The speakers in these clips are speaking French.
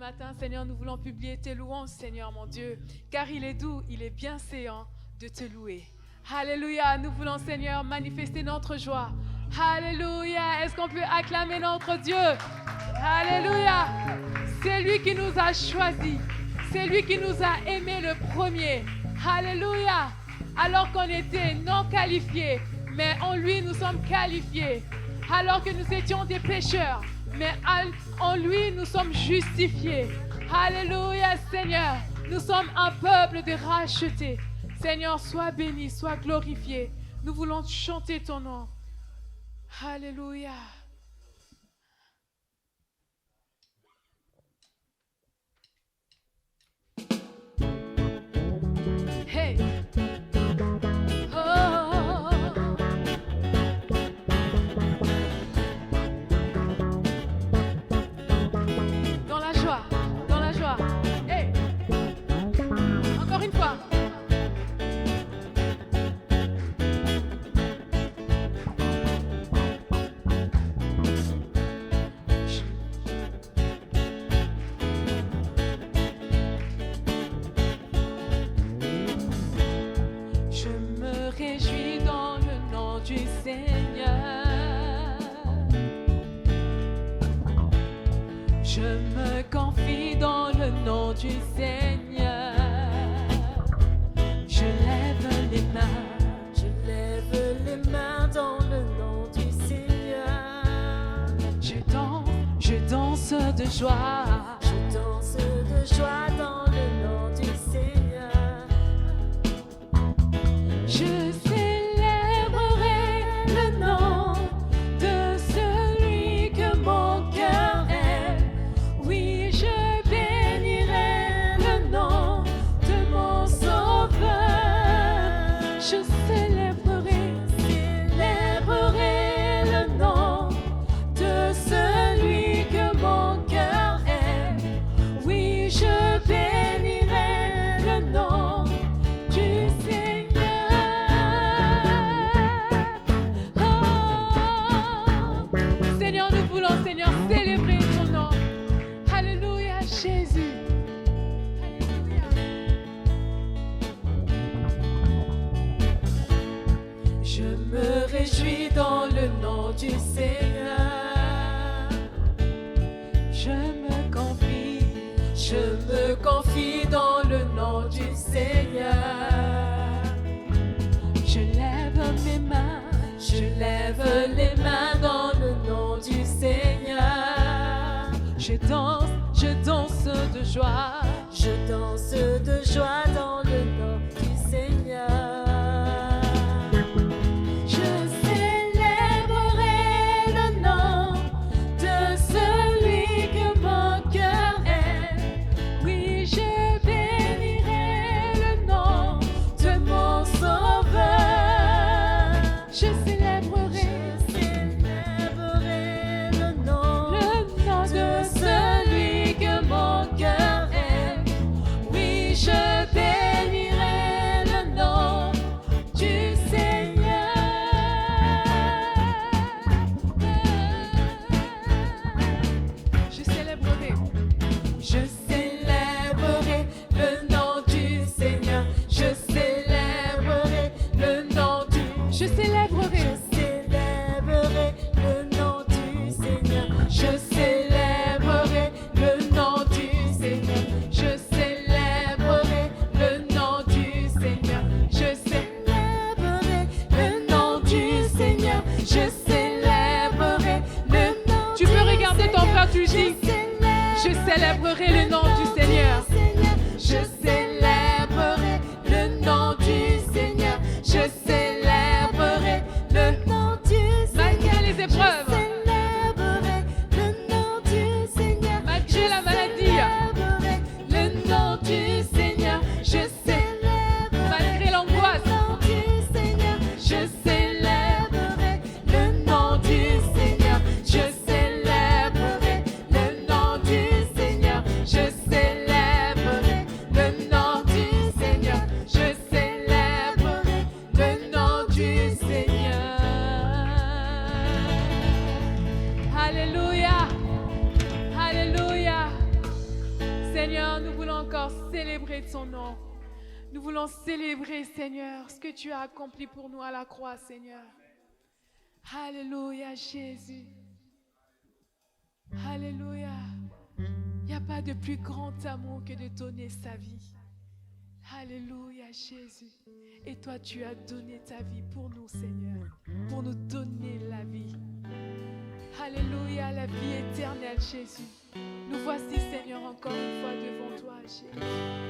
matin, Seigneur, nous voulons publier tes louanges, Seigneur, mon Dieu, car il est doux, il est bienséant de te louer. Alléluia, nous voulons, Seigneur, manifester notre joie. Alléluia, est-ce qu'on peut acclamer notre Dieu? Alléluia, c'est lui qui nous a choisis, c'est lui qui nous a aimés le premier. Alléluia, alors qu'on était non qualifiés, mais en lui nous sommes qualifiés. Alors que nous étions des pécheurs, mais en lui nous sommes justifiés. Alléluia, Seigneur, nous sommes un peuple de rachetés. Seigneur, sois béni, sois glorifié. Nous voulons chanter ton nom. Alléluia. Hey. Oh. Dans la joie, dans la joie. Hey. Encore une fois. Je me réjouis dans le nom du Seigneur. Je me confie dans le nom du Seigneur. Je lève les mains. Je lève les mains dans le nom du Seigneur. Je danse de joie. Je danse de joie dans le nom du Seigneur. Je célébrerai le nom de celui que mon cœur aime. Oui, je bénirai le nom de mon Sauveur. Je célébrerai le nom de celui que mon cœur aime. Oui, je bénirai le nom du Seigneur. Oh, Seigneur, nous voulons, Seigneur, célébrer ton nom. Alléluia, Jésus. Alléluia. Je me réjouis dans le nom du Seigneur. Je me confie dans le nom du Seigneur. Je lève mes mains. Je lève les mains dans le nom du Seigneur. Je danse de joie. Je danse de joie dans le nom du Seigneur. Je célébrerai le nom de celui que mon cœur aime. Oui, je bénirai le nom de mon Sauveur. Je célébrerai le nom de celui que mon cœur aime. Oui, je bénirai encore célébrer ton nom. Nous voulons célébrer, Seigneur, ce que tu as accompli pour nous à la croix, Seigneur. Alléluia, Jésus. Alléluia. Il n'y a pas de plus grand amour que de donner sa vie. Alléluia, Jésus. Et toi, tu as donné ta vie pour nous, Seigneur, pour nous donner la vie. Alléluia, la vie éternelle, Jésus. Nous voici, Seigneur, encore une fois devant toi, Jésus.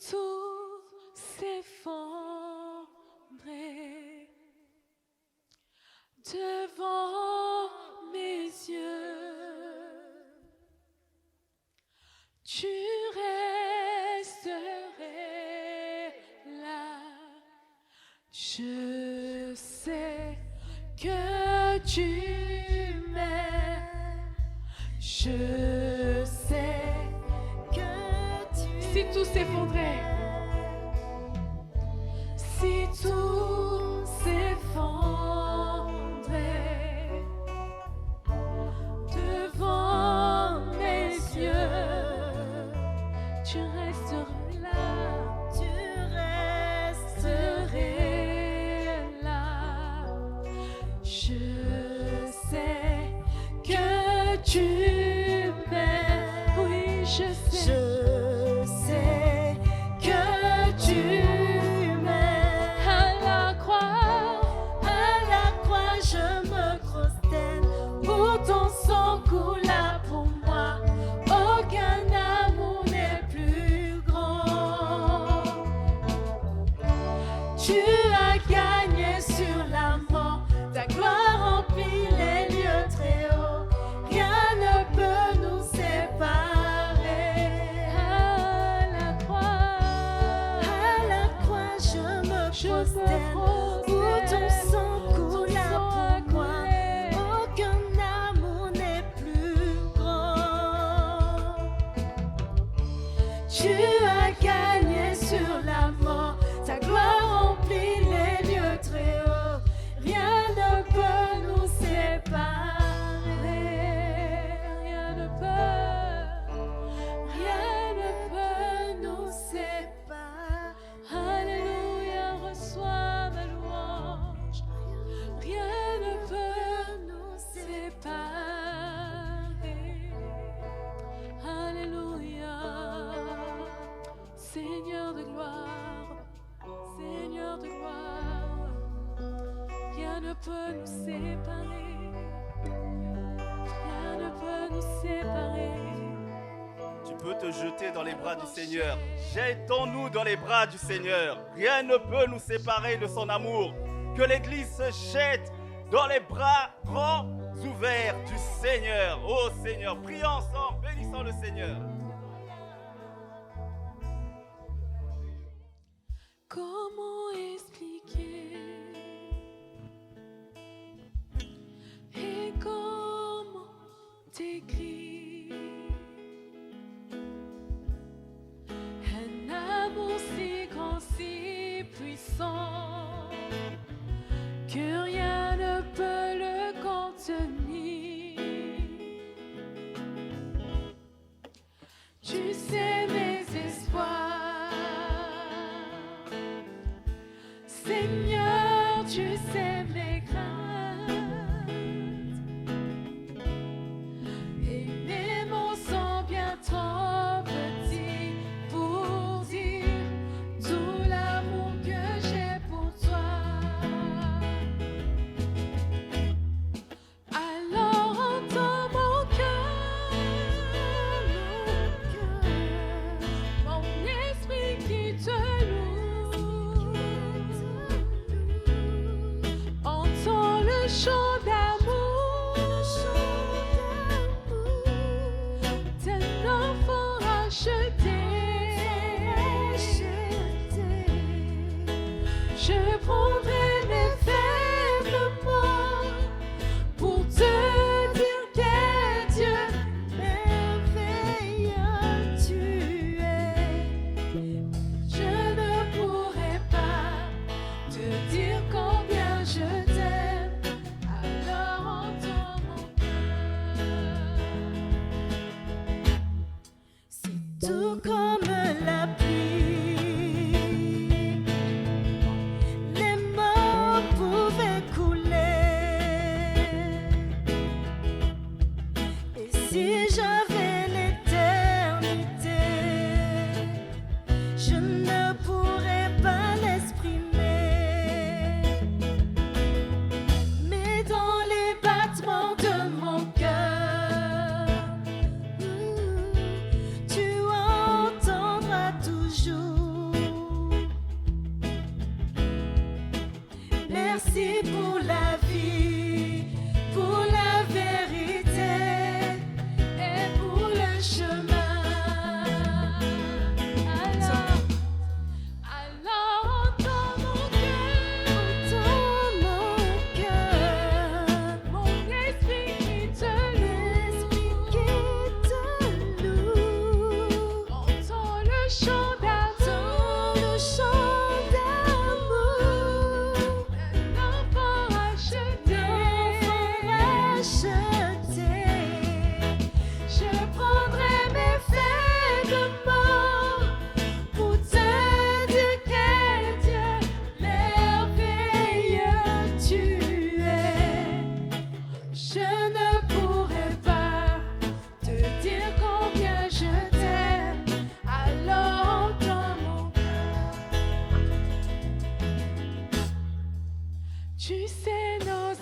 Tout s'effondre. devant mes yeux. Tu resterais là. Je sais que tu m'aimes. Je sais que tu si tout s'effondrait, si tout s'effondrait devant mes yeux, tu resterais là. Tu resterais là. Je sais que tu m'aimes. Oui, je sais. Je sais que tu m'aimes. À la croix, je me prosterne. Pour ton sang coula pour moi. Aucun amour n'est plus grand. Tu as gagné sur la mort. Ta gloire remplit les lieux très hauts. Rien ne peut nous séparer. À la croix, je me prosterne. Où ton sang coula pour moi. Aucun amour n'est plus grand. Tu as gagné sur la mort. Ta gloire remplit les lieux très hauts. Rien ne peut nous séparer. Rien ne peut nous séparer. Alléluia, reçois ma louange. Rien ne peut nous séparer. Alléluia, Seigneur de gloire, Seigneur de gloire. Rien ne peut nous séparer. Rien ne peut nous séparer. Tu peux te jeter dans les bras du Seigneur. Jetons-nous dans les bras du Seigneur. Rien ne peut nous séparer de son amour. Que l'Église se jette dans les bras grands ouverts du Seigneur. Oh Seigneur, prions ensemble, bénissons le Seigneur. Comment expliquer et comment t'écrire un amour si grand, si puissant que rien ne peut le contenir. Tu sais mes espoirs, Seigneur, tu sais mes craintes et mes mots sont bien trop petits pour dire tout l'amour que j'ai pour toi. Alors entends mon cœur, mon esprit qui te loue. Entends le chant d'amour d'un enfant racheté. Je prendrai mes faibles mots pour te dire quel Dieu merveilleux tu es. Je ne pourrai pas te dire combien je t'aime. Alors entends mon cœur. C'est tout comme la pluie, les mots pouvaient couler. Et si j'avais l'éternité, je ne pourrais pas l'exprimer. Mais dans les battements de mon cœur, tu entends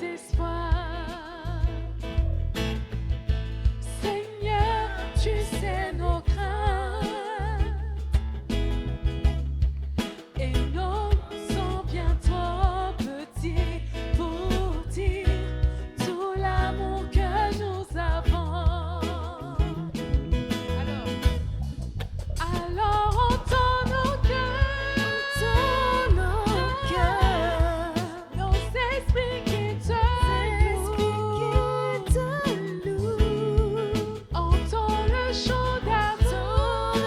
espoirs. Seigneur, tu sais nos craintes et nos sont bien trop petits pour dire tout l'amour que nous avons. Alors entends nos cœurs, nos esprits qui te louent. Entends le chant d'amour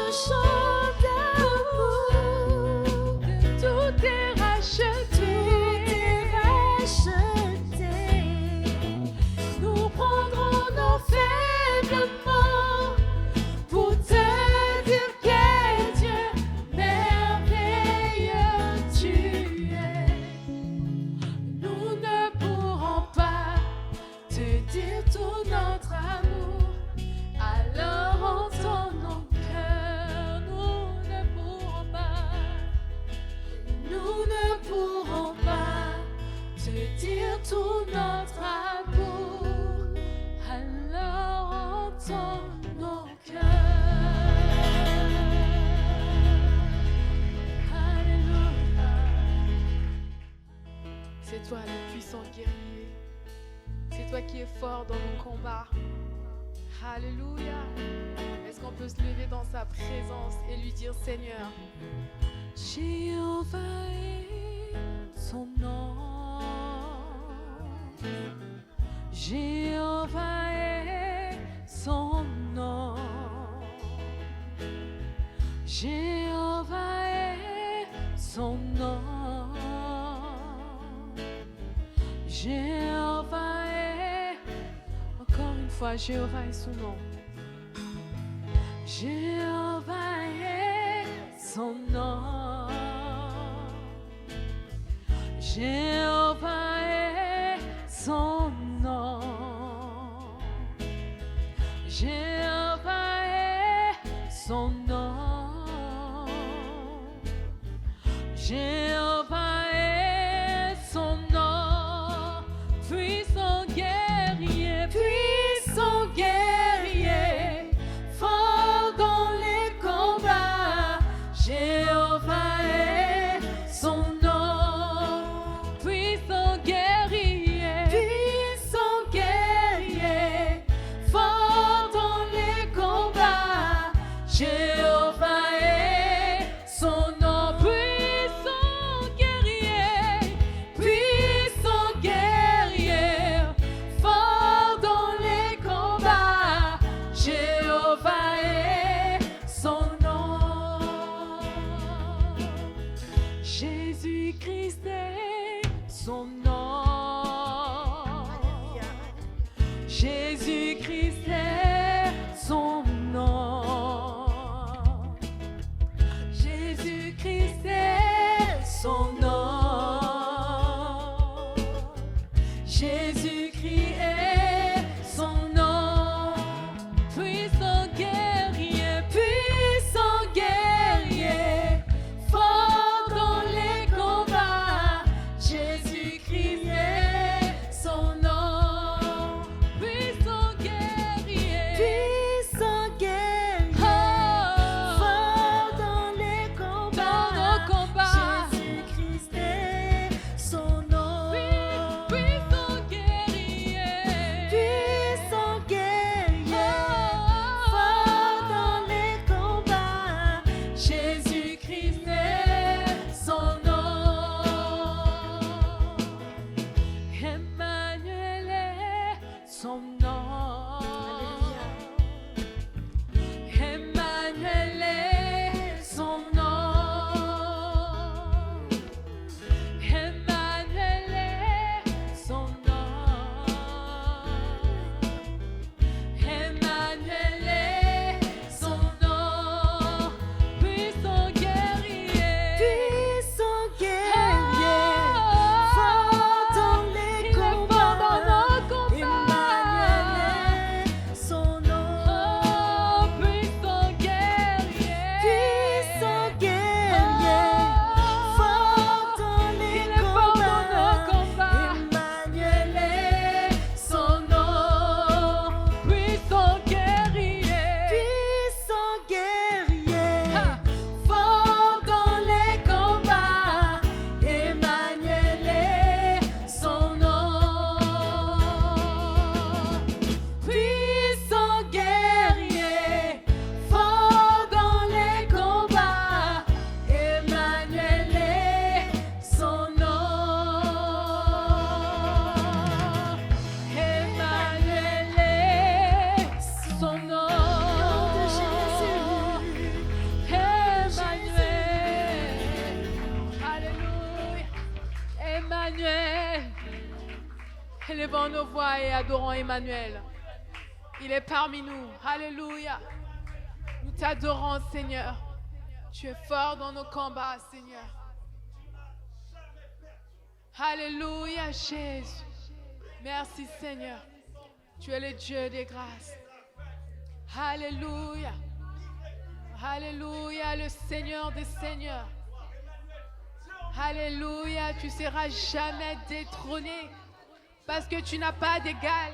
de tout est racheté. Nous prendrons nos faibles mots pour te dire quel Dieu merveilleux tu es. Nous ne pourrons pas te dire tout notre amour. Alors entends nos cœurs, nous ne pourrons pas. Nous ne pourrons pas te dire tout notre amour. Alors entends nos cœurs. Alléluia. C'est toi le puissant guerrier. C'est toi qui es fort dans nos combats. Alléluia. Est-ce qu'on peut se lever dans sa présence et lui dire Seigneur, Jéhovah est son nom. Jéhovah est son nom. Jéhovah est son nom. Jéhovah est, encore une fois, Jéhovah est son nom. Jéhovah est son nom. Jéhovah est son nom. Jéhovah est son nom. Jéhovah est son nom. Puissant guerrier, puissant guerrier, fort dans les combats. Jéhovah est son nom. Puissant guerrier, puissant guerrier, fort dans les combats. Jéhovah est son nom. Puissant guerrier, puissant guerrier, fort dans les combats. Jéhovah est son nom. Jésus-Christ est son nom. Jésus-Christ est son nom. Jésus-Christ est son nom. Jésus-Christ est son nom. Puissant guerrier, puissant guerrier, fort dans les combats. Jésus-Christ est son nom. Puissant guerrier, puissant guerrier, fort dans les combats. Dans nos combats. Jésus-Christ est son nom. Puissant guerrier, puissant guerrier, fort dans les combats. Jésus-Christ est son nom. Emmanuel est son nom. Emmanuel est son nom. Emmanuel est son nom. Emmanuel est son nom. Puissant guerrier, puissant guerrier, fort dans les combats. Emmanuel nos voix et adorons Emmanuel. Il est parmi nous. Alléluia. Nous t'adorons, Seigneur. Tu es fort dans nos combats, Seigneur. Alléluia, Jésus. Merci, Seigneur. Tu es le Dieu des grâces. Alléluia. Alléluia, le Seigneur des Seigneurs. Alléluia, tu seras jamais détrôné parce que tu n'as pas d'égal.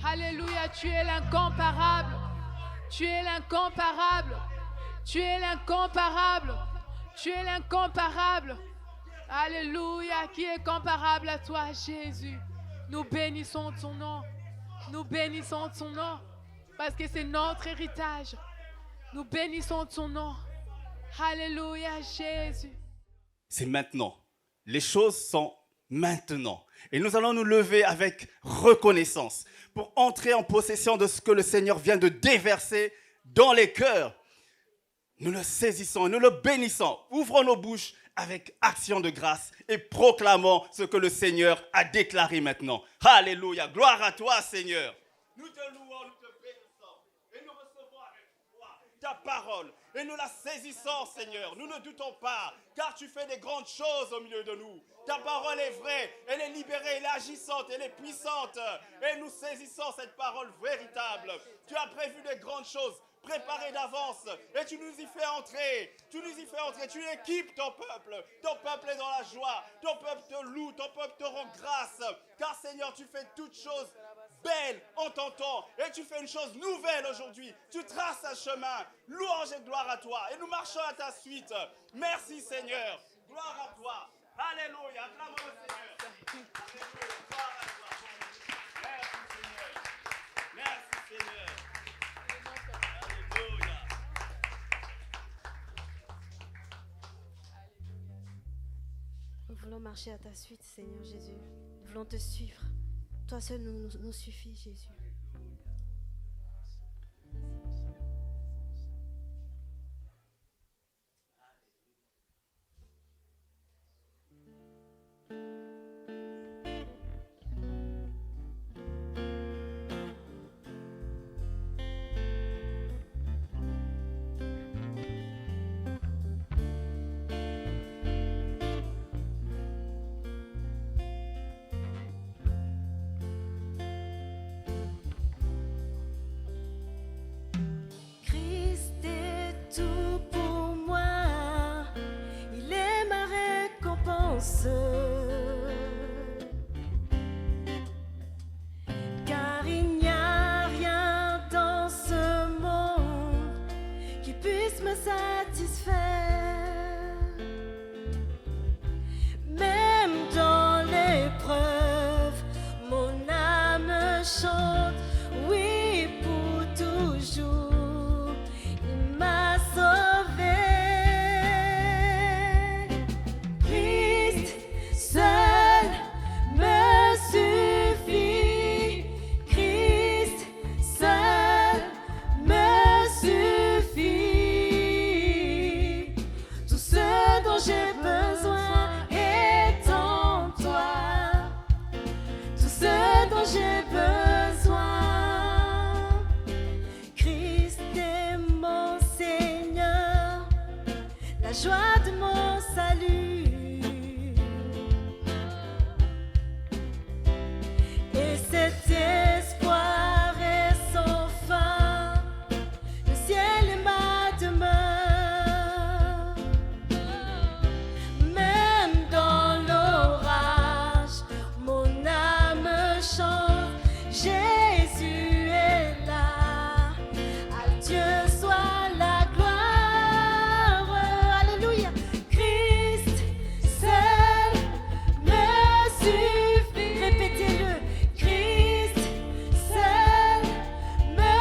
Alléluia, tu es l'incomparable. Tu es l'incomparable. Tu es l'incomparable. Tu es l'incomparable. Alléluia, qui est comparable à toi, Jésus. Nous bénissons ton nom. Nous bénissons ton nom parce que c'est notre héritage. Nous bénissons ton nom. Alléluia, Jésus. C'est maintenant. Les choses sont maintenant. Et nous allons nous lever avec reconnaissance pour entrer en possession de ce que le Seigneur vient de déverser dans les cœurs. Nous le saisissons, nous le bénissons. Ouvrons nos bouches avec action de grâce et proclamons ce que le Seigneur a déclaré maintenant. Alléluia. Gloire à toi, Seigneur. Nous te louons, nous te bénissons et nous recevons avec foi ta parole. Et nous la saisissons, Seigneur. Nous ne doutons pas, car tu fais des grandes choses au milieu de nous. Ta parole est vraie, elle est libérée, elle est agissante, elle est puissante. Et nous saisissons cette parole véritable. Tu as prévu des grandes choses, préparées d'avance. Et tu nous y fais entrer. Tu nous y fais entrer. Tu équipes ton peuple. Ton peuple est dans la joie. Ton peuple te loue. Ton peuple te rend grâce. Car, Seigneur, tu fais toutes choses belle en ton temps et tu fais une chose nouvelle aujourd'hui. Tu traces un chemin. Louange et gloire à toi. Et nous marchons à ta suite. Merci, Seigneur. Gloire à toi. Alléluia. Acclamons le Seigneur. Alléluia. Gloire à toi. Merci, Seigneur. Merci, Seigneur. Alléluia. Nous voulons marcher à ta suite, Seigneur Jésus. Nous voulons te suivre. Toi seul nous suffit, Jésus. Car il n'y a rien dans ce monde qui puisse me satisfaire. Même dans l'épreuve, mon âme chante, oui, pour toujours, il m'a sauvé. Christ seul me suffit, Christ seul me suffit. Tout ce dont j'ai besoin est en toi, tout ce dont j'ai besoin. Christ est mon Seigneur, la joie de mon salut. Et cet espoir est sans fin, le ciel est ma demeure. Même dans l'orage, mon âme chante, Jésus est là. À Dieu soit la gloire. Alléluia. Christ seul me suffit. Répétez-le. Christ seul me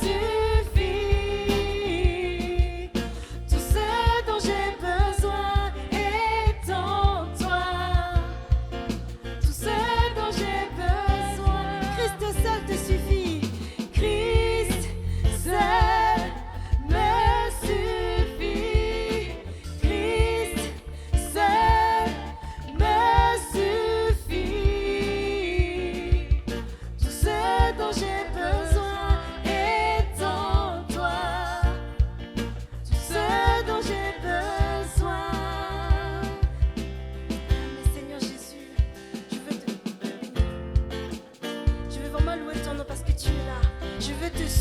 suffit. Tout ce dont j'ai besoin est en toi. Tout ce dont j'ai besoin.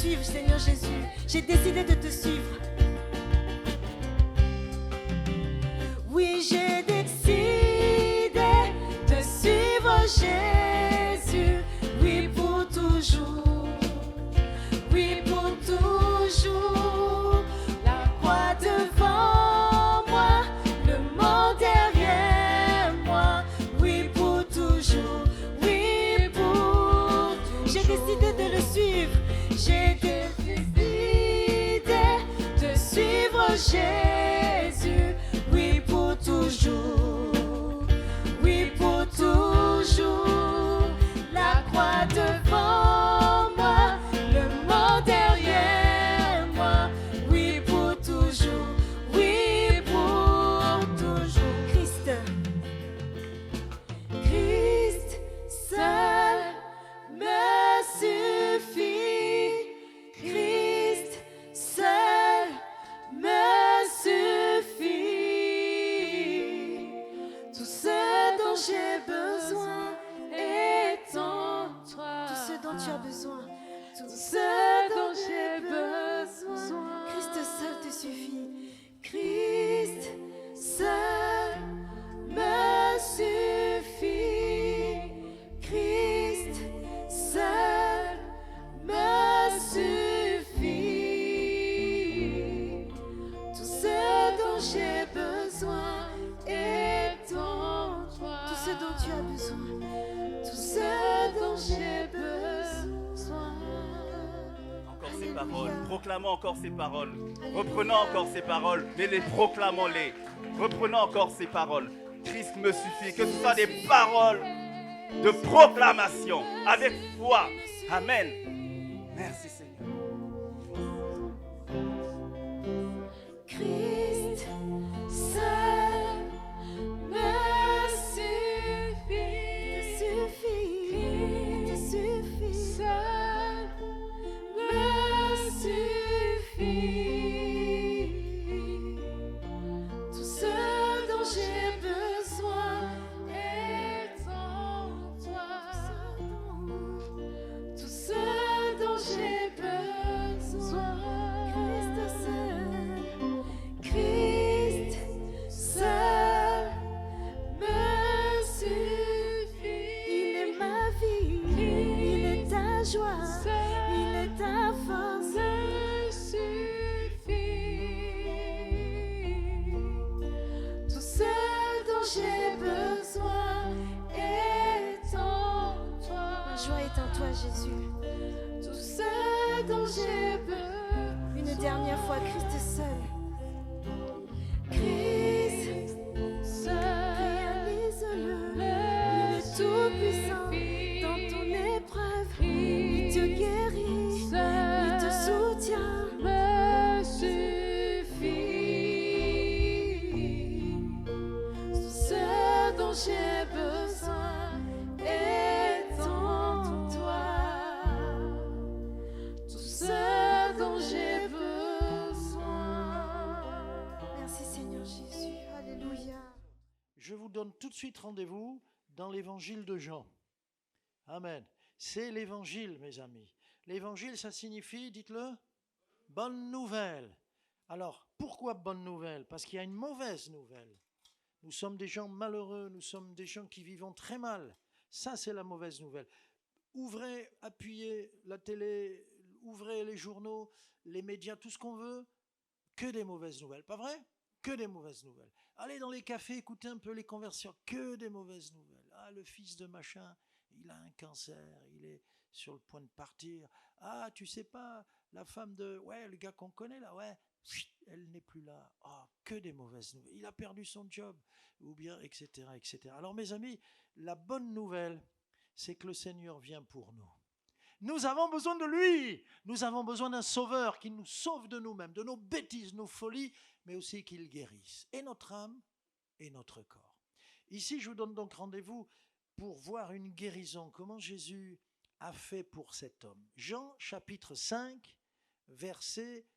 suivre, Seigneur Jésus. J'ai décidé de te suivre. Oui, j'ai décidé de suivre Jésus. Oui, pour toujours. Oui, pour toujours. La croix devant moi, le monde derrière moi. Oui, pour toujours. Oui, pour toujours. J'ai décidé de le suivre. J'ai décidé de suivre Jésus. Oui, pour toujours. Oui, pour toujours. La croix devant moi, le monde derrière moi. Oui, pour toujours. Oui, pour toujours. Christ. Christ seul me suffit. Christ seul me suffit. Tout ce dont j'ai besoin est en toi. Tout ce dont tu as besoin. Tout ce dont j'ai besoin. Christ seul te suffit. Christ seul me suffit. Christ seul me suffit. Tout ce dont j'ai besoin est en toi. Tout ce dont tu as besoin. Tout ce dont j'ai besoin. Encore ces paroles, proclamons encore ces paroles, reprenons encore ces paroles, mais les proclamons-les, reprenons encore ces paroles. Christ me suffit, que ce soit des paroles de proclamation, avec foi. Amen. Merci Seigneur. Christ seul me suffit. Te suffit. Te suffit. Seul me suffit. Tout ce dont j'ai besoin est en toi. Tout ce dont j'ai besoin. Christ seul me suffit. Il est ma vie, il est ta joie, il est ta force. Me suffit. Tout ce dont j'ai besoin est en toi. Ma joie est en toi, Jésus. Tout ce dont j'ai besoin. Une dernière fois, Christ seul. Christ seul, réalise-le. Il est tout puissant dans ton épreuve. Il te guérit, il te soutient. Me suffit. Tout ce dont j'ai besoin est en toi. Tout ce dont j'ai besoin. Merci Seigneur Jésus. Alléluia. Je vous donne tout de suite rendez-vous dans l'évangile de Jean. Amen. C'est l'évangile, mes amis. L'évangile, ça signifie, dites-le, bonne nouvelle. Alors, pourquoi bonne nouvelle? Parce qu'il y a une mauvaise nouvelle. Nous sommes des gens malheureux, nous sommes des gens qui vivons très mal. Ça, c'est la mauvaise nouvelle. Ouvrez, appuyez la télé, ouvrez les journaux, les médias, tout ce qu'on veut, que des mauvaises nouvelles. Pas vrai? Que des mauvaises nouvelles. Allez dans les cafés, écoutez un peu les conversations, que des mauvaises nouvelles. Ah, le fils de machin, il a un cancer, il est sur le point de partir. Ah, tu sais pas, la femme de... Ouais, le gars qu'on connaît là, ouais, elle n'est plus là. Ah, que des mauvaises nouvelles. Il a perdu son job, ou bien, etc., etc. Alors, mes amis, la bonne nouvelle, c'est que le Seigneur vient pour nous. Nous avons besoin de lui. Nous avons besoin d'un sauveur qui nous sauve de nous-mêmes, de nos bêtises, nos folies, mais aussi qu'il guérisse et notre âme et notre corps. Ici, je vous donne donc rendez-vous pour voir une guérison, comment Jésus a fait pour cet homme. Jean chapitre 5, verset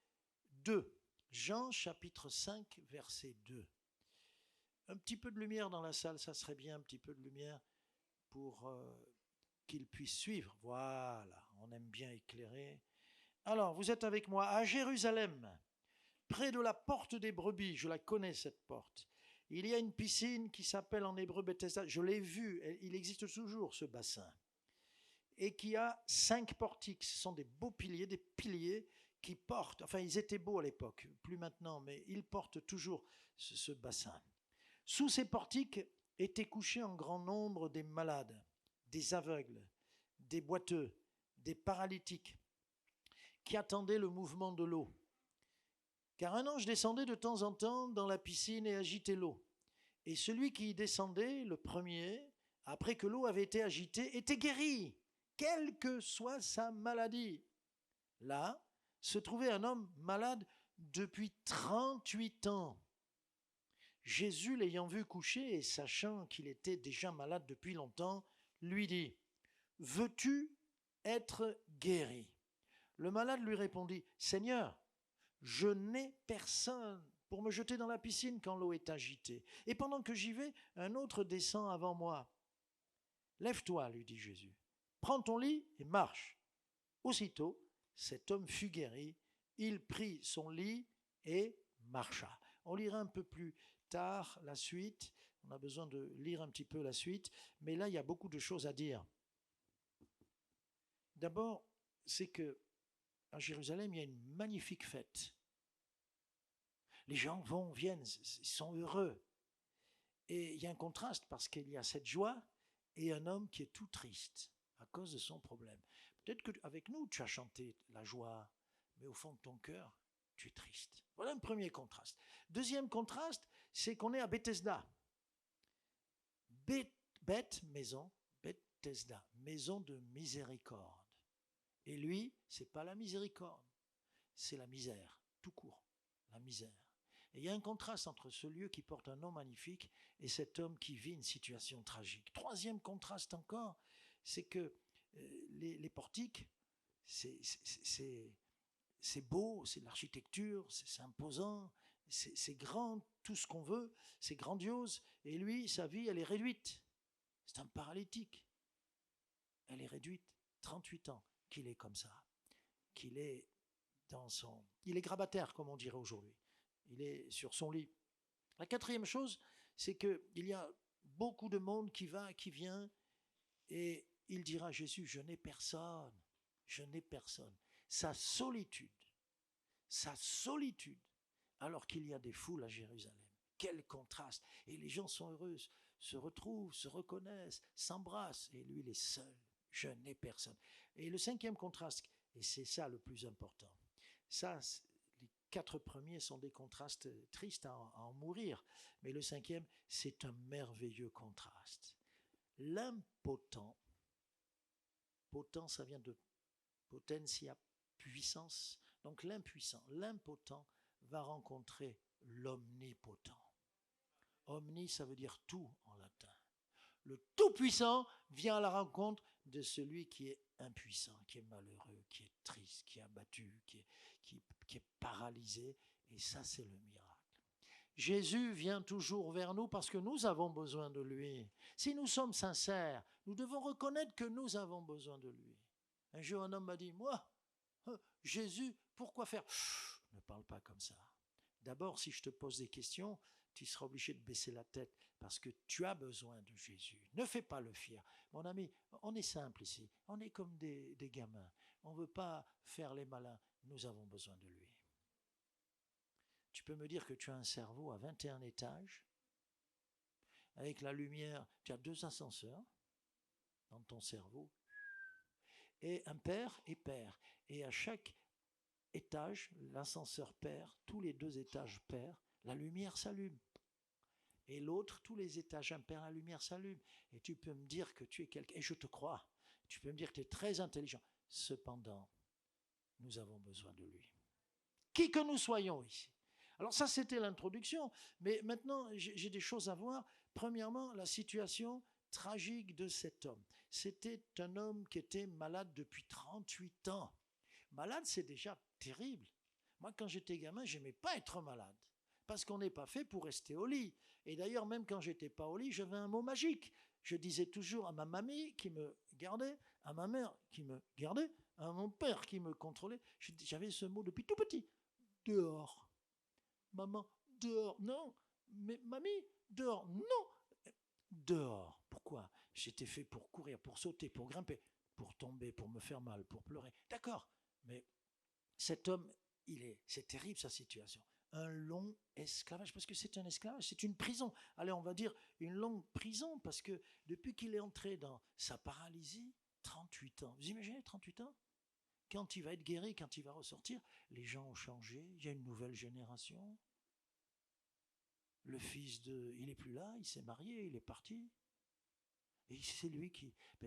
2. Jean chapitre 5, verset 2. Un petit peu de lumière dans la salle, ça serait bien, un petit peu de lumière pour qu'il puisse suivre. Voilà, on aime bien éclairer. Alors, vous êtes avec moi à Jérusalem, près de la porte des brebis. Je la connais, cette porte. Il y a une piscine qui s'appelle en hébreu Bethesda. Je l'ai vue, il existe toujours ce bassin. Et qui a 5 portiques. Ce sont des beaux piliers, des piliers qui portent, enfin ils étaient beaux à l'époque, plus maintenant, mais ils portent toujours ce bassin. Sous ces portiques étaient couchés en grand nombre des malades, des aveugles, des boiteux, des paralytiques, qui attendaient le mouvement de l'eau. Car un ange descendait de temps en temps dans la piscine et agitait l'eau. Et celui qui y descendait, le premier, après que l'eau avait été agitée, était guéri, quelle que soit sa maladie. Là se trouvait un homme malade depuis 38 ans. Jésus, l'ayant vu coucher et sachant qu'il était déjà malade depuis longtemps, lui dit, « Veux-tu être guéri ?» Le malade lui répondit, « Seigneur, je n'ai personne pour me jeter dans la piscine quand l'eau est agitée. Et pendant que j'y vais, un autre descend avant moi. »« Lève-toi, lui dit Jésus, prends ton lit et marche. » Aussitôt, cet homme fut guéri, il prit son lit et marcha. On lira un peu plus tard la suite, on a besoin de lire un petit peu la suite, mais là il y a beaucoup de choses à dire. D'abord, c'est que à Jérusalem, il y a une magnifique fête. Les gens viennent, ils sont heureux. Et il y a un contraste parce qu'il y a cette joie et un homme qui est tout triste à cause de son problème. Peut-être qu'avec nous, tu as chanté la joie, mais au fond de ton cœur, tu es triste. Voilà un premier contraste. Deuxième contraste, c'est qu'on est à Bethesda. Beth, maison, Bethesda, maison de miséricorde. Et lui, ce n'est pas la miséricorde, c'est la misère, tout court, la misère. Et il y a un contraste entre ce lieu qui porte un nom magnifique et cet homme qui vit une situation tragique. Troisième contraste encore, c'est que les portiques, c'est beau, c'est de l'architecture, c'est imposant, c'est grand, tout ce qu'on veut, c'est grandiose. Et lui, sa vie, elle est réduite. C'est un paralytique. Elle est réduite, 38 ans qu'il est comme ça, qu'il est il est grabataire, comme on dirait aujourd'hui. Il est sur son lit. La quatrième chose, c'est qu'il y a beaucoup de monde qui va, qui vient, et il dira à Jésus, je n'ai personne, je n'ai personne. Sa solitude, alors qu'il y a des foules à Jérusalem. Quel contraste. Et les gens sont heureux, se retrouvent, se reconnaissent, s'embrassent, et lui, il est seul. Je n'ai personne. Et le cinquième contraste, et c'est ça le plus important, ça, les 4 premiers sont des contrastes tristes à en mourir, mais le cinquième, c'est un merveilleux contraste. L'impotent, potent, ça vient de potentia, puissance, donc l'impuissant, l'impotent va rencontrer l'omnipotent. Omni, ça veut dire tout en latin. Le tout-puissant vient à la rencontre de celui qui est impuissant, qui est malheureux, qui est triste, qui est abattu, qui est paralysé. Et ça, c'est le miracle. Jésus vient toujours vers nous parce que nous avons besoin de lui. Si nous sommes sincères, nous devons reconnaître que nous avons besoin de lui. Un jour, un homme m'a dit, moi, Jésus, pourquoi faire ? Ne parle pas comme ça. D'abord, si je te pose des questions, tu seras obligé de baisser la tête parce que tu as besoin de Jésus. Ne fais pas le fier. Mon ami, on est simple ici. On est comme des gamins. On ne veut pas faire les malins. Nous avons besoin de lui. Tu peux me dire que tu as un cerveau à 21 étages, avec la lumière, tu as 2 ascenseurs dans ton cerveau, et un père et père. Et à chaque étage, l'ascenseur perd, tous les 2 étages perd, la lumière s'allume. Et l'autre, tous les étages impairs, la lumière s'allume. Et tu peux me dire que tu es quelqu'un, et je te crois, tu peux me dire que tu es très intelligent. Cependant, nous avons besoin de lui. Qui que nous soyons ici. Alors ça, c'était l'introduction, mais maintenant, j'ai des choses à voir. Premièrement, la situation tragique de cet homme. C'était un homme qui était malade depuis 38 ans. Malade, c'est déjà terrible. Moi, quand j'étais gamin, je n'aimais pas être malade. Parce qu'on n'est pas fait pour rester au lit. Et d'ailleurs, même quand j'étais pas au lit, j'avais un mot magique. Je disais toujours à ma mamie, qui me gardait, à ma mère qui me gardait, à mon père qui me contrôlait. J'avais ce mot depuis tout petit. Dehors. Maman, dehors. Non. Mais mamie, dehors. Non. Dehors. Pourquoi? J'étais fait pour courir, pour sauter, pour grimper, pour tomber, pour me faire mal, pour pleurer. D'accord. Mais cet homme, c'est terrible sa situation. Un long esclavage, parce que c'est un esclavage, c'est une prison. Allez, on va dire une longue prison, parce que depuis qu'il est entré dans sa paralysie, 38 ans. Vous imaginez 38 ans? Quand il va être guéri, quand il va ressortir, les gens ont changé, il y a une nouvelle génération. Le fils il n'est plus là, il s'est marié, il est parti. Et c'est lui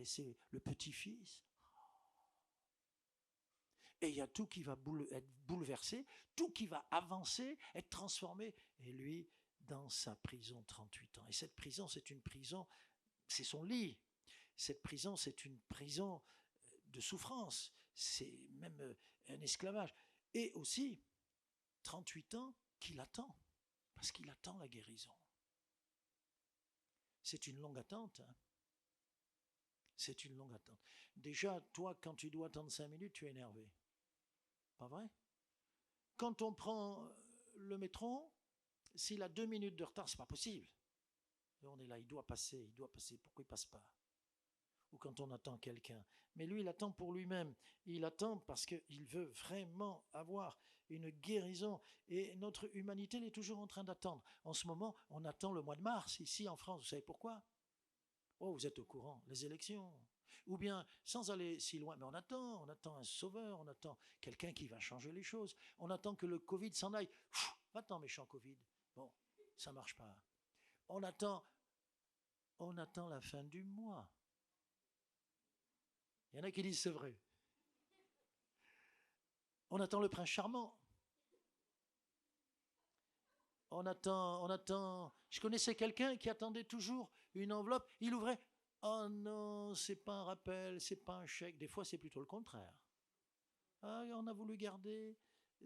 c'est le petit-fils. Et il y a tout qui va être bouleversé, tout qui va avancer, être transformé. Et lui, dans sa prison, 38 ans. Et cette prison, c'est une prison, c'est son lit. Cette prison, c'est une prison de souffrance. C'est même un esclavage. Et aussi, 38 ans qu'il attend. Parce qu'il attend la guérison. C'est une longue attente. Hein. C'est une longue attente. Déjà, toi, quand tu dois attendre 5 minutes, tu es énervé. Pas vrai? Quand on prend le métro, s'il a 2 minutes de retard, c'est pas possible. Et on est là, il doit passer, pourquoi il passe pas? Ou quand on attend quelqu'un. Mais lui, il attend pour lui-même. Il attend parce qu'il veut vraiment avoir une guérison. Et notre humanité, elle est toujours en train d'attendre. En ce moment, on attend le mois de mars, ici en France. Vous savez pourquoi? Oh, vous êtes au courant, les élections. Ou bien, sans aller si loin, mais on attend un sauveur, on attend quelqu'un qui va changer les choses. On attend que le Covid s'en aille. Va-t'en, méchant Covid. Bon, ça marche pas. On attend la fin du mois. Il y en a qui disent c'est vrai. On attend le prince charmant. On attend. Je connaissais quelqu'un qui attendait toujours une enveloppe. Il ouvrait. Oh non, c'est pas un rappel, c'est pas un chèque. Des fois, c'est plutôt le contraire. Ah, on a voulu garder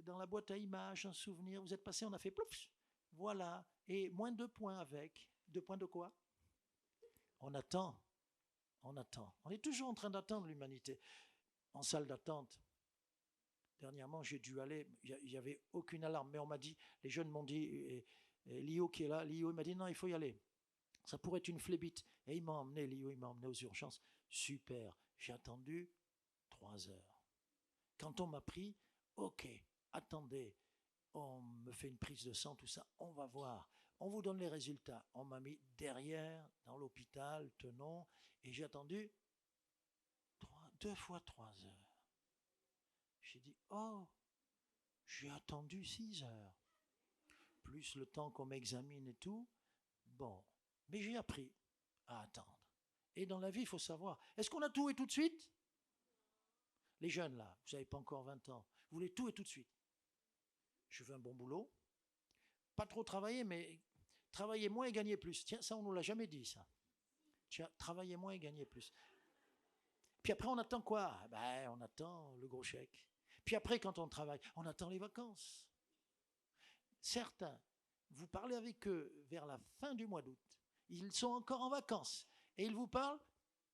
dans la boîte à images un souvenir. Vous êtes passé, on a fait plouf. Voilà. Et moins 2 points avec. 2 points de quoi? On attend. On attend. On est toujours en train d'attendre l'humanité. En salle d'attente. Dernièrement, j'ai dû aller. Il n'y avait aucune alarme. Mais on m'a dit, les jeunes m'ont dit, et Lio qui est là, Lio, il m'a dit non, il faut y aller. Ça pourrait être une phlébite. Et il m'a emmené, Lio, il m'a emmené aux urgences. Super. J'ai attendu 3 heures. Quand on m'a pris, ok, attendez, on me fait une prise de sang, tout ça, on va voir. On vous donne les résultats. On m'a mis derrière, dans l'hôpital, tenons, et j'ai attendu 2 fois 3 heures. J'ai dit, oh, j'ai attendu 6 heures. Plus le temps qu'on m'examine et tout. Bon, mais j'ai appris à attendre. Et dans la vie, il faut savoir, est-ce qu'on a tout et tout de suite? Les jeunes là, vous n'avez pas encore 20 ans, vous voulez tout et tout de suite. Je veux un bon boulot, pas trop travailler, mais travailler moins et gagner plus. Tiens, ça on ne nous l'a jamais dit ça. Tiens, travailler moins et gagner plus. Puis après on attend quoi? Ben, on attend le gros chèque. Puis après quand on travaille, on attend les vacances. Certains, vous parlez avec eux vers la fin du mois d'août, ils sont encore en vacances et ils vous parlent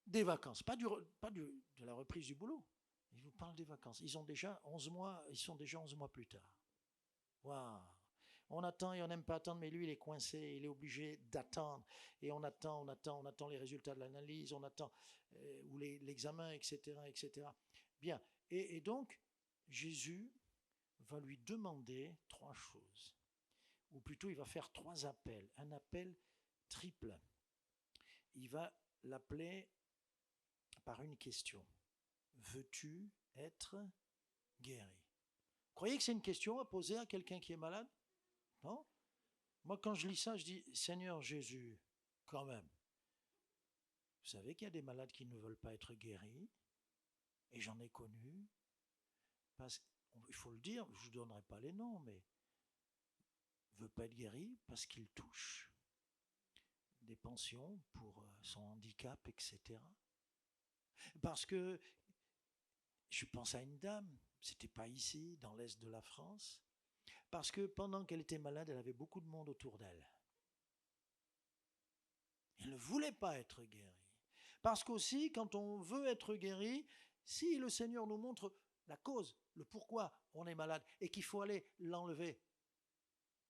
des vacances, pas de la reprise du boulot. Ils vous parlent des vacances. Ils sont déjà 11 mois plus tard. Waouh! On attend et on n'aime pas attendre, mais lui, il est coincé, il est obligé d'attendre. Et on attend les résultats de l'analyse, on attend ou l'examen, etc., etc. Bien. Et donc, Jésus va lui demander 3 choses. Ou plutôt, il va faire 3 appels. Un appel triple. Il va l'appeler par une question. Veux-tu être guéri? Vous croyez que c'est une question à poser à quelqu'un qui est malade? Non? Moi, quand je lis ça, je dis, Seigneur Jésus, quand même. Vous savez qu'il y a des malades qui ne veulent pas être guéris, et j'en ai connu. Il faut le dire, je ne vous donnerai pas les noms, mais ne veut pas être guéri parce qu'il touche des pensions pour son handicap, etc. Parce que je pense à une dame, c'était pas ici, dans l'est de la France, parce que pendant qu'elle était malade, elle avait beaucoup de monde autour d'elle. Elle ne voulait pas être guérie. Parce qu'aussi, quand on veut être guéri, si le Seigneur nous montre la cause, le pourquoi on est malade et qu'il faut aller l'enlever.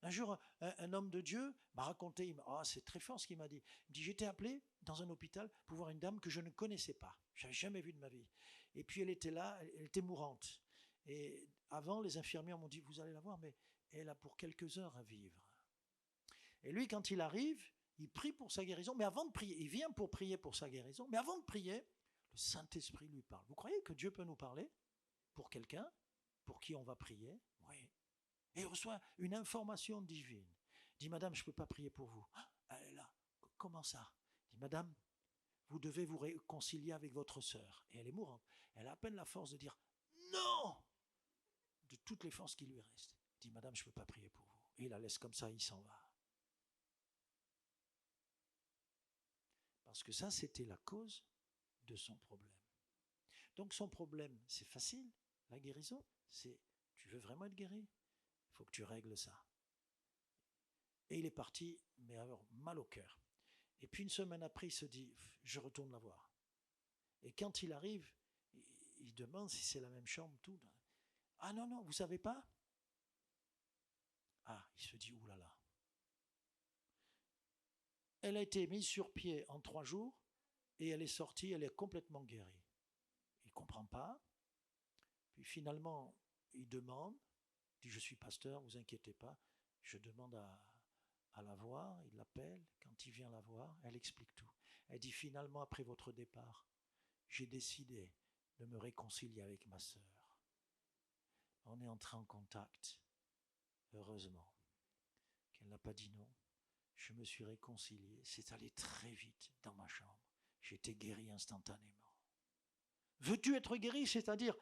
Un jour, un homme de Dieu m'a raconté, c'est très fort ce qu'il m'a dit. Il dit, j'étais appelé dans un hôpital pour voir une dame que je ne connaissais pas. Je n'avais jamais vue de ma vie. Et puis elle était là, elle était mourante. Et avant, les infirmières m'ont dit, vous allez la voir, mais elle a pour quelques heures à vivre. Et lui, quand il arrive, il prie pour sa guérison, mais avant de prier, il vient pour prier pour sa guérison, mais avant de prier, le Saint-Esprit lui parle. Vous croyez que Dieu peut nous parler pour quelqu'un pour qui on va prier? Oui. Et il reçoit une information divine. Il dit, madame, je ne peux pas prier pour vous. Elle est là. Comment ça? Il dit, madame, vous devez vous réconcilier avec votre sœur. Et elle est mourante. Elle a à peine la force de dire, non, de toutes les forces qui lui restent. Il dit, madame, je ne peux pas prier pour vous. Et il la laisse comme ça, il s'en va. Parce que ça, c'était la cause de son problème. Donc son problème, c'est facile. La guérison, c'est, tu veux vraiment être guéri? Il faut que tu règles ça. Et il est parti, mais alors mal au cœur. Et puis une semaine après, il se dit, je retourne la voir. Et quand il arrive, il demande si c'est la même chambre, tout. Ah non, non, vous savez pas? Ah, il se dit, oulala. Elle a été mise sur pied en 3 jours et elle est sortie, elle est complètement guérie. Il ne comprend pas. Puis finalement, il demande, il dit, je suis pasteur, vous inquiétez pas, je demande à la voir, il l'appelle, quand il vient la voir, elle explique tout. Elle dit, finalement, après votre départ, j'ai décidé de me réconcilier avec ma sœur. On est entré en contact, heureusement, qu'elle n'a pas dit non. Je me suis réconcilié, c'est allé très vite dans ma chambre. J'ai été guéri instantanément. Veux-tu être guéri? C'est-à-dire,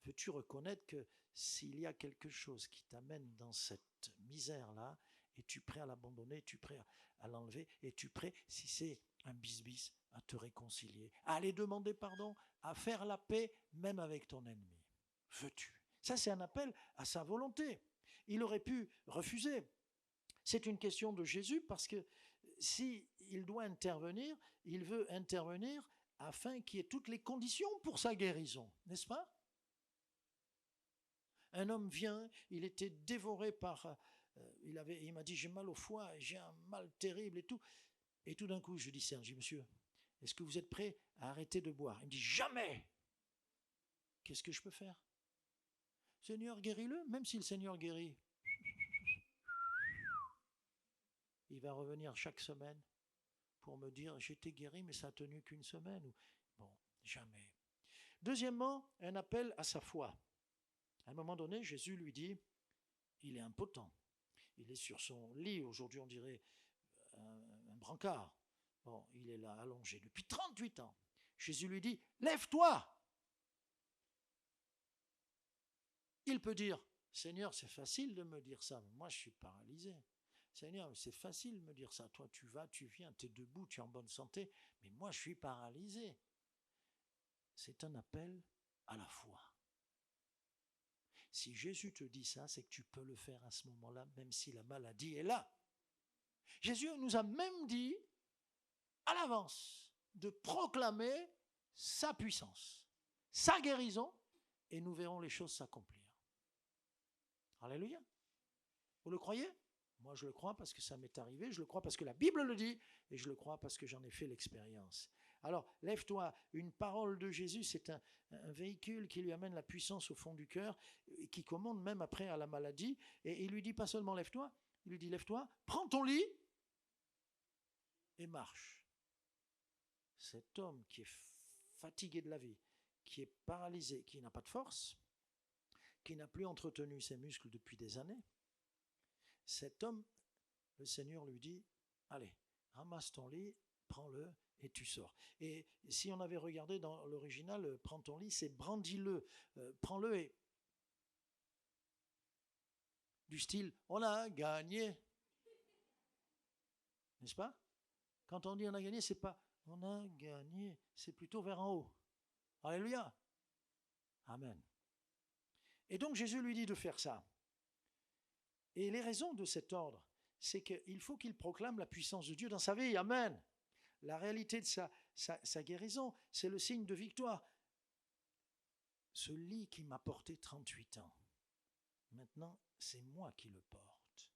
veux-tu reconnaître que s'il y a quelque chose qui t'amène dans cette misère-là, es-tu prêt à l'abandonner, es-tu prêt à l'enlever, es-tu prêt, si c'est un bis-bis, à te réconcilier, à aller demander pardon, à faire la paix même avec ton ennemi? Veux-tu? Ça, c'est un appel à sa volonté. Il aurait pu refuser. C'est une question de Jésus parce que s'il doit intervenir, il veut intervenir afin qu'il y ait toutes les conditions pour sa guérison, n'est-ce pas? Un homme vient, il était dévoré par... il m'a dit, j'ai mal au foie, j'ai un mal terrible et tout. Et tout d'un coup, je dis, Serge, monsieur, est-ce que vous êtes prêt à arrêter de boire? Il me dit, jamais! Qu'est-ce que je peux faire? Seigneur, guéris-le, même si le Seigneur guérit. Il va revenir chaque semaine pour me dire, j'étais guéri, mais ça n'a tenu qu'une semaine. Bon, jamais. Deuxièmement, un appel à sa foi. À un moment donné, Jésus lui dit, il est impotent. Il est sur son lit, aujourd'hui on dirait un brancard. Bon, il est là, allongé, depuis 38 ans. Jésus lui dit, lève-toi! Il peut dire, Seigneur, c'est facile de me dire ça, mais moi je suis paralysé. Seigneur, c'est facile de me dire ça. Toi, tu vas, tu viens, tu es debout, tu es en bonne santé, mais moi je suis paralysé. C'est un appel à la foi. Si Jésus te dit ça, c'est que tu peux le faire à ce moment-là, même si la maladie est là. Jésus nous a même dit, à l'avance, de proclamer sa puissance, sa guérison, et nous verrons les choses s'accomplir. Alléluia. Vous le croyez? Moi, je le crois parce que ça m'est arrivé, je le crois parce que la Bible le dit, et je le crois parce que j'en ai fait l'expérience. Alors, lève-toi. Une parole de Jésus, c'est un véhicule qui lui amène la puissance au fond du cœur, et qui commande même après à la maladie. Et il lui dit pas seulement lève-toi, il lui dit lève-toi, prends ton lit et marche. Cet homme qui est fatigué de la vie, qui est paralysé, qui n'a pas de force, qui n'a plus entretenu ses muscles depuis des années, cet homme, le Seigneur lui dit, allez, ramasse ton lit, prends-le et tu sors. Et si on avait regardé dans l'original, prends ton lit, c'est brandis-le, prends-le et... Du style, on a gagné. N'est-ce pas? Quand on dit on a gagné, c'est pas on a gagné, c'est plutôt vers en haut. Alléluia. Amen. Et donc Jésus lui dit de faire ça. Et les raisons de cet ordre, c'est qu'il faut qu'il proclame la puissance de Dieu dans sa vie. Amen. La réalité de sa guérison, c'est le signe de victoire. Ce lit qui m'a porté 38 ans, maintenant, c'est moi qui le porte.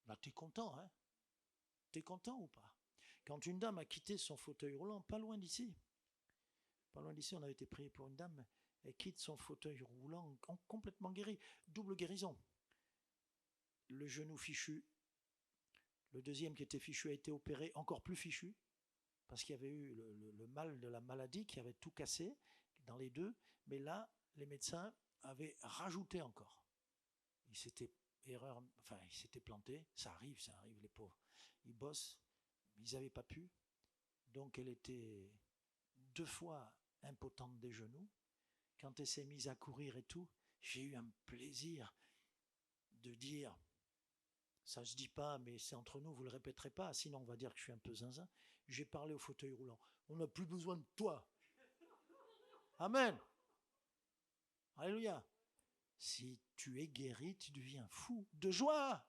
Là, tu es content, hein? Tu es content ou pas? Quand une dame a quitté son fauteuil roulant, pas loin d'ici, on avait été prié pour une dame, elle quitte son fauteuil roulant, complètement guérie, double guérison. Le genou fichu, le deuxième qui était fichu a été opéré, encore plus fichu, parce qu'il y avait eu le mal de la maladie qui avait tout cassé dans les deux, mais là, les médecins avaient rajouté encore. Ils s'étaient plantés, ça arrive, les pauvres. Ils bossent, ils n'avaient pas pu, donc elle était 2 fois impotente des genoux. Quand elle s'est mise à courir et tout, j'ai eu un plaisir de dire, ça se dit pas, mais c'est entre nous, vous le répéterez pas, sinon on va dire que je suis un peu zinzin. J'ai parlé au fauteuil roulant. On n'a plus besoin de toi. Amen. Alléluia. Si tu es guéri, tu deviens fou de joie.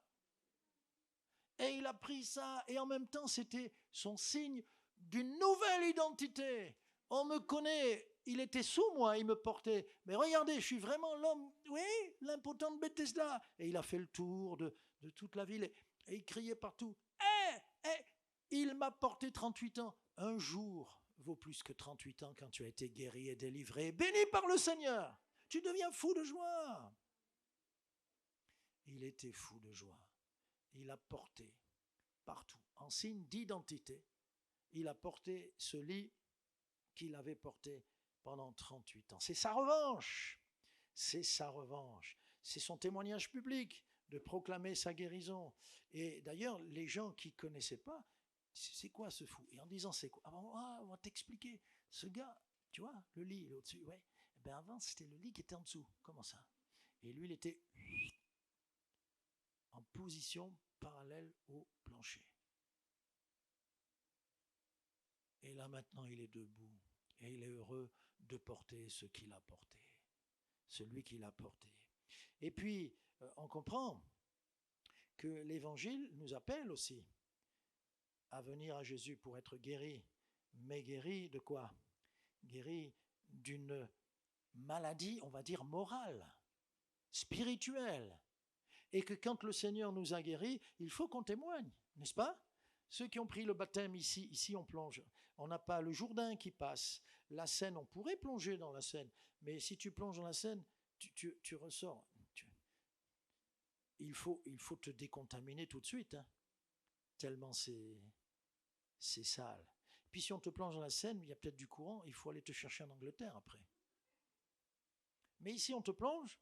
Et il a pris ça, et en même temps, c'était son signe d'une nouvelle identité. On me connaît, il était sous moi, il me portait. Mais regardez, je suis vraiment l'homme, oui, l'impotent de Bethesda. Et il a fait le tour de toute la ville, et il criait partout. Il m'a porté 38 ans. Un jour vaut plus que 38 ans quand tu as été guéri et délivré, béni par le Seigneur. Tu deviens fou de joie. Il était fou de joie. Il a porté partout, en signe d'identité, il a porté ce lit qu'il avait porté pendant 38 ans. C'est sa revanche. C'est sa revanche. C'est son témoignage public de proclamer sa guérison. Et d'ailleurs, les gens qui ne connaissaient pas, c'est quoi ce fou? Et en disant c'est quoi? On va t'expliquer. Ce gars, tu vois, le lit, il est au-dessus. Ouais. Avant, c'était le lit qui était en dessous. Comment ça? Et lui, il était en position parallèle au plancher. Et là, maintenant, il est debout. Et il est heureux de porter ce qu'il a porté. Celui qu'il a porté. Et puis, on comprend que l'Évangile nous appelle aussi à venir à Jésus pour être guéri. Mais guéri de quoi? Guéri d'une maladie, on va dire, morale, spirituelle. Et que quand le Seigneur nous a guéris, il faut qu'on témoigne, n'est-ce pas? Ceux qui ont pris le baptême ici on plonge. On n'a pas le Jourdain qui passe. La Seine, on pourrait plonger dans la Seine, mais si tu plonges dans la Seine, tu ressors. Il faut te décontaminer tout de suite, hein, tellement c'est sale. Puis si on te plonge dans la Seine, il y a peut-être du courant, il faut aller te chercher en Angleterre après. Mais ici, on te plonge,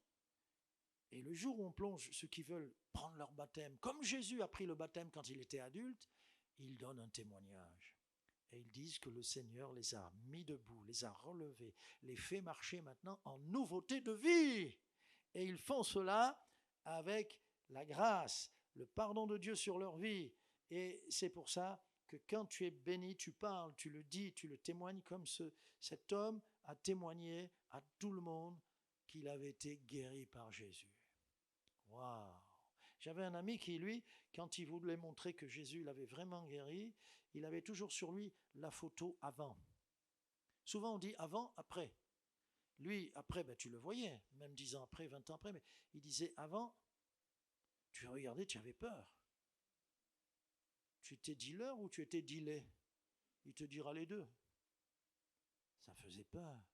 et le jour où on plonge, ceux qui veulent prendre leur baptême, comme Jésus a pris le baptême quand il était adulte, ils donnent un témoignage. Et ils disent que le Seigneur les a mis debout, les a relevés, les fait marcher maintenant en nouveauté de vie. Et ils font cela avec la grâce, le pardon de Dieu sur leur vie. Et c'est pour ça que quand tu es béni, tu parles, tu le dis, tu le témoignes comme cet homme a témoigné à tout le monde qu'il avait été guéri par Jésus. Waouh! J'avais un ami qui, lui, quand il voulait montrer que Jésus l'avait vraiment guéri, il avait toujours sur lui la photo avant. Souvent on dit avant, après. Lui, après, tu le voyais, même 10 ans après, 20 ans après, mais il disait avant, tu regardais, tu avais peur. Tu étais dealer ou tu étais dealé? Il te dira les deux. Ça faisait peur.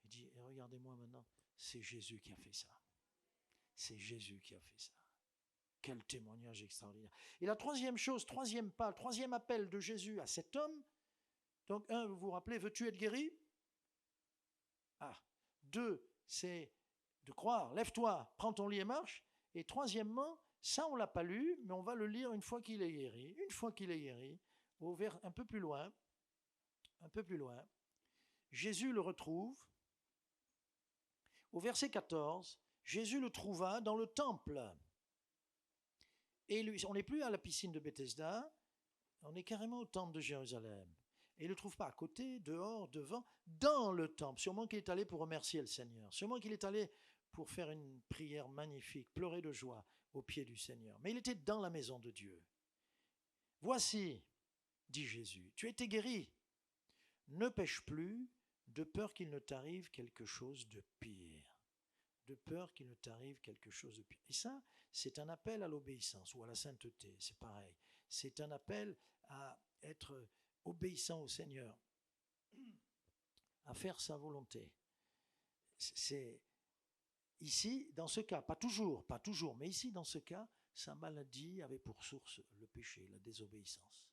Il dit, et regardez-moi maintenant, c'est Jésus qui a fait ça. C'est Jésus qui a fait ça. Quel témoignage extraordinaire. Et la troisième chose, troisième appel de Jésus à cet homme. Donc, 1, vous vous rappelez, veux-tu être guéri? 2, c'est de croire, lève-toi, prends ton lit et marche. Et troisièmement, ça on ne l'a pas lu, mais on va le lire une fois qu'il est guéri. Une fois qu'il est guéri, un peu plus loin, Jésus le retrouve. Au verset 14, Jésus le trouva dans le temple. Et lui, on n'est plus à la piscine de Bethesda, on est carrément au temple de Jérusalem. Et il ne le trouve pas à côté, dehors, devant, dans le temple. Sûrement qu'il est allé pour remercier le Seigneur. Sûrement qu'il est allé pour faire une prière magnifique, pleurer de joie aux pieds du Seigneur. Mais il était dans la maison de Dieu. Voici, dit Jésus, tu as été guéri. ne pêche plus, de peur qu'il ne t'arrive quelque chose de pire. De peur qu'il ne t'arrive quelque chose de pire. Et ça, c'est un appel à l'obéissance ou à la sainteté, c'est pareil. C'est un appel à être obéissant au Seigneur, à faire sa volonté. C'est ici, dans ce cas, pas toujours, mais ici, dans ce cas, sa maladie avait pour source le péché, la désobéissance.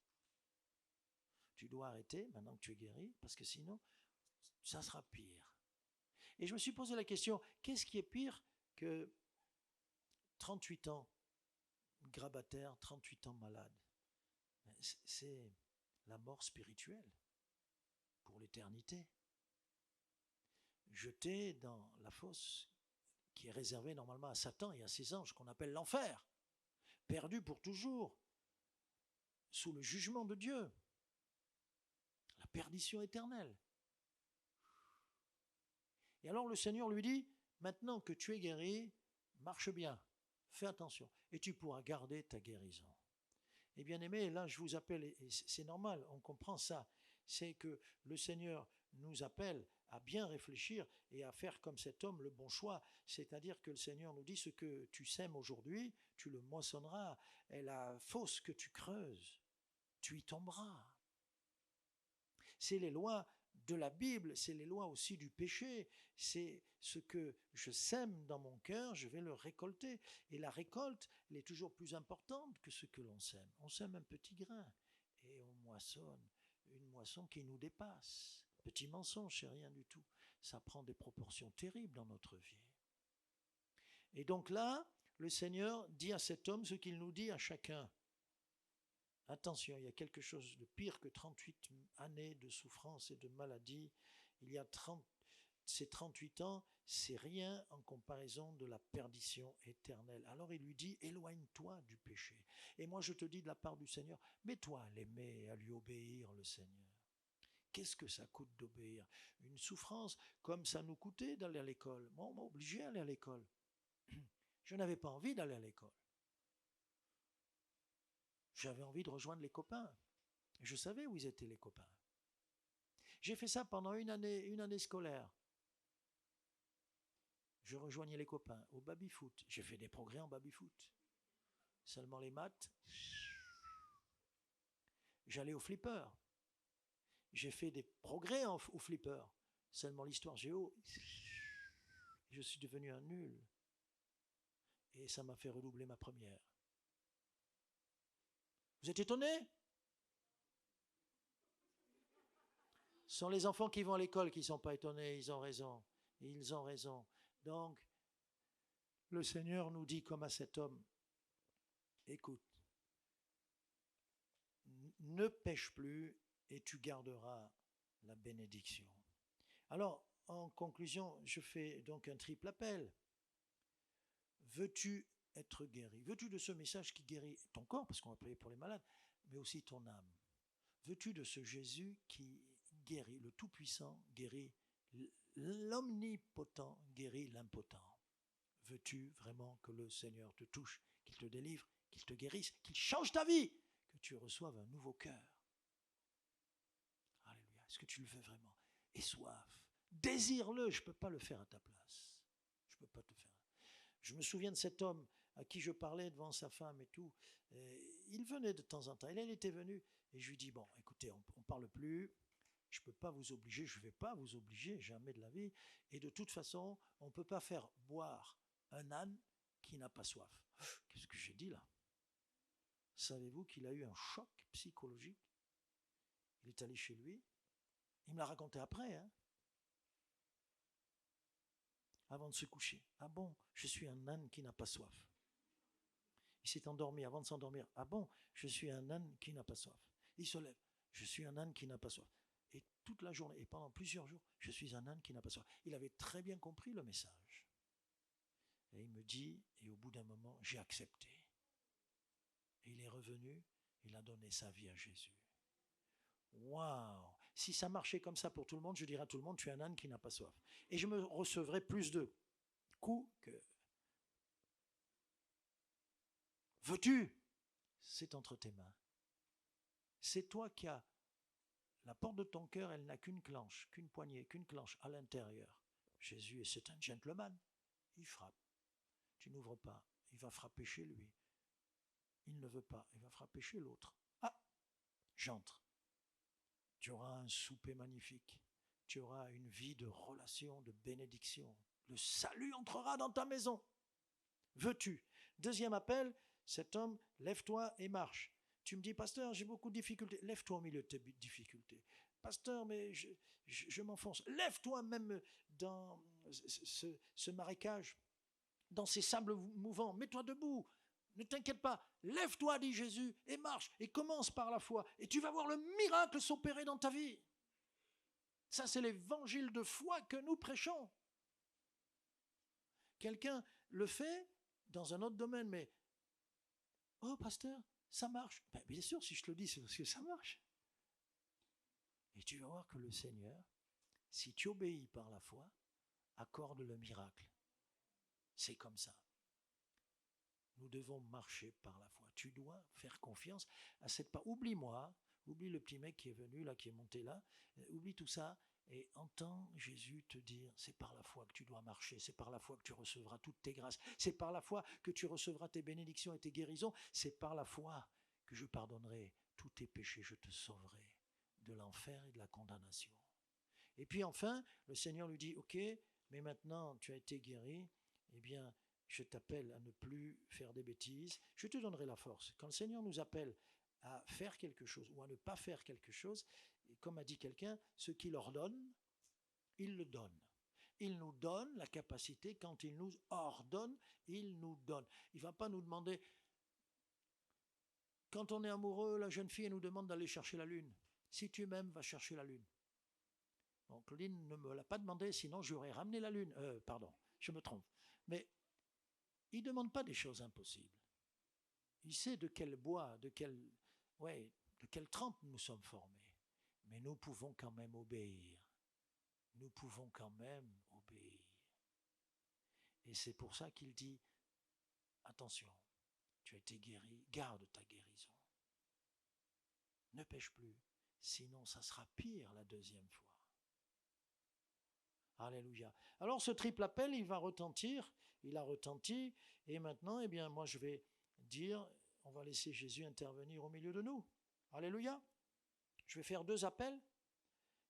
Tu dois arrêter maintenant que tu es guéri, parce que sinon, ça sera pire. Et je me suis posé la question, qu'est-ce qui est pire que 38 ans grabataire, 38 ans malade? C'est la mort spirituelle pour l'éternité. Jeté dans la fosse qui est réservée normalement à Satan et à ses anges, qu'on appelle l'enfer, perdu pour toujours, sous le jugement de Dieu, la perdition éternelle. Et alors le Seigneur lui dit, maintenant que tu es guéri, marche bien, fais attention, et tu pourras garder ta guérison. Et bien aimé, là je vous appelle, et c'est normal, on comprend ça, c'est que le Seigneur nous appelle à bien réfléchir et à faire comme cet homme le bon choix, c'est-à-dire que le Seigneur nous dit, ce que tu sèmes aujourd'hui, tu le moissonneras, et la fosse que tu creuses, tu y tomberas. C'est les lois de la Bible, c'est les lois aussi du péché, c'est ce que je sème dans mon cœur, je vais le récolter. Et la récolte, elle est toujours plus importante que ce que l'on sème. On sème un petit grain et on moissonne une moisson qui nous dépasse. Petit mensonge, c'est rien du tout. Ça prend des proportions terribles dans notre vie. Et donc là, le Seigneur dit à cet homme ce qu'il nous dit à chacun. Attention, il y a quelque chose de pire que 38 années de souffrance et de maladie. Il y a ces 38 ans, c'est rien en comparaison de la perdition éternelle. Alors il lui dit, éloigne-toi du péché. Et moi je te dis de la part du Seigneur, mets-toi à l'aimer, à lui obéir, le Seigneur. Qu'est-ce que ça coûte d'obéir? Une souffrance comme ça nous coûtait d'aller à l'école. Moi, on m'a obligé à aller à l'école. Je n'avais pas envie d'aller à l'école. J'avais envie de rejoindre les copains. Je savais où ils étaient, les copains. J'ai fait ça pendant une année scolaire. Je rejoignais les copains au baby-foot. J'ai fait des progrès en baby-foot. Seulement les maths. J'allais au flipper. J'ai fait des progrès au flipper. Seulement l'histoire géo. Je suis devenu un nul. Et ça m'a fait redoubler ma première. Vous êtes étonnés? Ce sont les enfants qui vont à l'école qui ne sont pas étonnés, ils ont raison. Ils ont raison. Donc, le Seigneur nous dit comme à cet homme, écoute, ne pêche plus et tu garderas la bénédiction. Alors, en conclusion, je fais donc un triple appel. Veux-tu être guéri? Veux-tu de ce message qui guérit ton corps, parce qu'on va prier pour les malades, mais aussi ton âme? Veux-tu de ce Jésus qui guérit, le Tout-Puissant guérit, l'Omnipotent guérit l'impotent? Veux-tu vraiment que le Seigneur te touche, qu'il te délivre, qu'il te guérisse, qu'il change ta vie, que tu reçoives un nouveau cœur? Alléluia. Est-ce que tu le veux vraiment? Aie soif. Désire-le. Je ne peux pas le faire à ta place. Je ne peux pas te faire. Je me souviens de cet homme à qui je parlais devant sa femme et tout. Il venait de temps en temps. Il était venu et je lui dis, bon, écoutez, on ne parle plus. Je ne peux pas vous obliger, je ne vais pas vous obliger, jamais de la vie. Et de toute façon, on ne peut pas faire boire un âne qui n'a pas soif. Qu'est-ce que j'ai dit là? Savez-vous qu'il a eu un choc psychologique? Il est allé chez lui. Il me l'a raconté après, hein, avant de se coucher. Ah bon, je suis un âne qui n'a pas soif. Il s'est endormi avant de s'endormir. Ah bon, je suis un âne qui n'a pas soif. Il se lève. Je suis un âne qui n'a pas soif. Et toute la journée, et pendant plusieurs jours, je suis un âne qui n'a pas soif. Il avait très bien compris le message. Et il me dit, et au bout d'un moment, j'ai accepté. Et il est revenu, il a donné sa vie à Jésus. Waouh! Si ça marchait comme ça pour tout le monde, je dirais à tout le monde, tu es un âne qui n'a pas soif. Et je me recevrais plus de coups que... Veux-tu? C'est entre tes mains. C'est toi qui as La porte de ton cœur, elle n'a qu'une clenche, qu'une poignée, qu'une clenche à l'intérieur. Jésus, c'est un gentleman. Il frappe. Tu n'ouvres pas. Il va frapper chez lui. Il ne veut pas. Il va frapper chez l'autre. Ah, j'entre. Tu auras un souper magnifique. Tu auras une vie de relation, de bénédiction. Le salut entrera dans ta maison. Veux-tu? Deuxième appel, cet homme, lève-toi et marche. Tu me dis, pasteur, j'ai beaucoup de difficultés. Lève-toi au milieu de tes difficultés. Pasteur, mais je m'enfonce. Lève-toi même dans ce marécage, dans ces sables mouvants. Mets-toi debout. Ne t'inquiète pas. Lève-toi, dit Jésus, et marche. Et commence par la foi. Et tu vas voir le miracle s'opérer dans ta vie. Ça, c'est l'évangile de foi que nous prêchons. Quelqu'un le fait dans un autre domaine, mais « Oh, pasteur, ça marche. » Ben, bien sûr, si je te le dis, c'est parce que ça marche. Et tu vas voir que le Seigneur, si tu obéis par la foi, accorde le miracle. C'est comme ça. Nous devons marcher par la foi. Tu dois faire confiance à cette part. Oublie-moi, oublie le petit mec qui est venu là, qui est monté là, oublie tout ça et entends Jésus te dire, c'est par la foi que tu dois marcher, c'est par la foi que tu recevras toutes tes grâces, c'est par la foi que tu recevras tes bénédictions et tes guérisons, c'est par la foi que je pardonnerai tous tes péchés, je te sauverai de l'enfer et de la condamnation. Et puis enfin, le Seigneur lui dit, ok, mais maintenant tu as été guéri, eh bien, je t'appelle à ne plus faire des bêtises, je te donnerai la force. Quand le Seigneur nous appelle à faire quelque chose ou à ne pas faire quelque chose, et comme a dit quelqu'un, ce qu'il ordonne, il le donne. Il nous donne la capacité, quand il nous ordonne, il nous donne. Il ne va pas nous demander, quand on est amoureux, la jeune fille elle nous demande d'aller chercher la lune. Si tu m'aimes, va chercher la lune. Bon, Claudine ne me l'a pas demandé, sinon j'aurais ramené la lune. Pardon, je me trompe. Mais il ne demande pas des choses impossibles. Il sait de quel bois, de quelle trempe nous sommes formés. Mais nous pouvons quand même obéir. Nous pouvons quand même obéir. Et c'est pour ça qu'il dit, attention, tu as été guéri, garde ta guérison. Ne pêche plus, sinon ça sera pire la deuxième fois. Alléluia. Alors ce triple appel, il va retentir, il a retenti, et maintenant, eh bien, moi je vais dire, on va laisser Jésus intervenir au milieu de nous. Alléluia. Je vais faire 2 appels.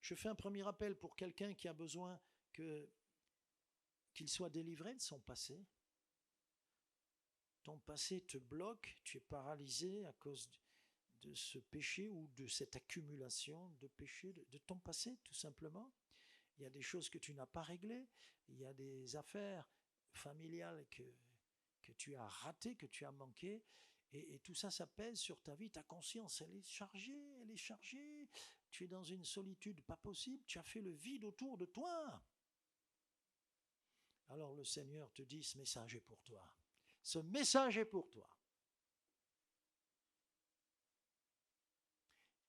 Je fais un premier appel pour quelqu'un qui a besoin qu'il soit délivré de son passé. Ton passé te bloque, tu es paralysé à cause de ce péché ou de cette accumulation de péchés de ton passé, tout simplement. Il y a des choses que tu n'as pas réglées, il y a des affaires familiales que tu as ratées, que tu as manquées, et tout ça, ça pèse sur ta vie. Ta conscience, elle est chargée, tu es dans une solitude pas possible, tu as fait le vide autour de toi. Alors le Seigneur te dit, ce message est pour toi. Ce message est pour toi.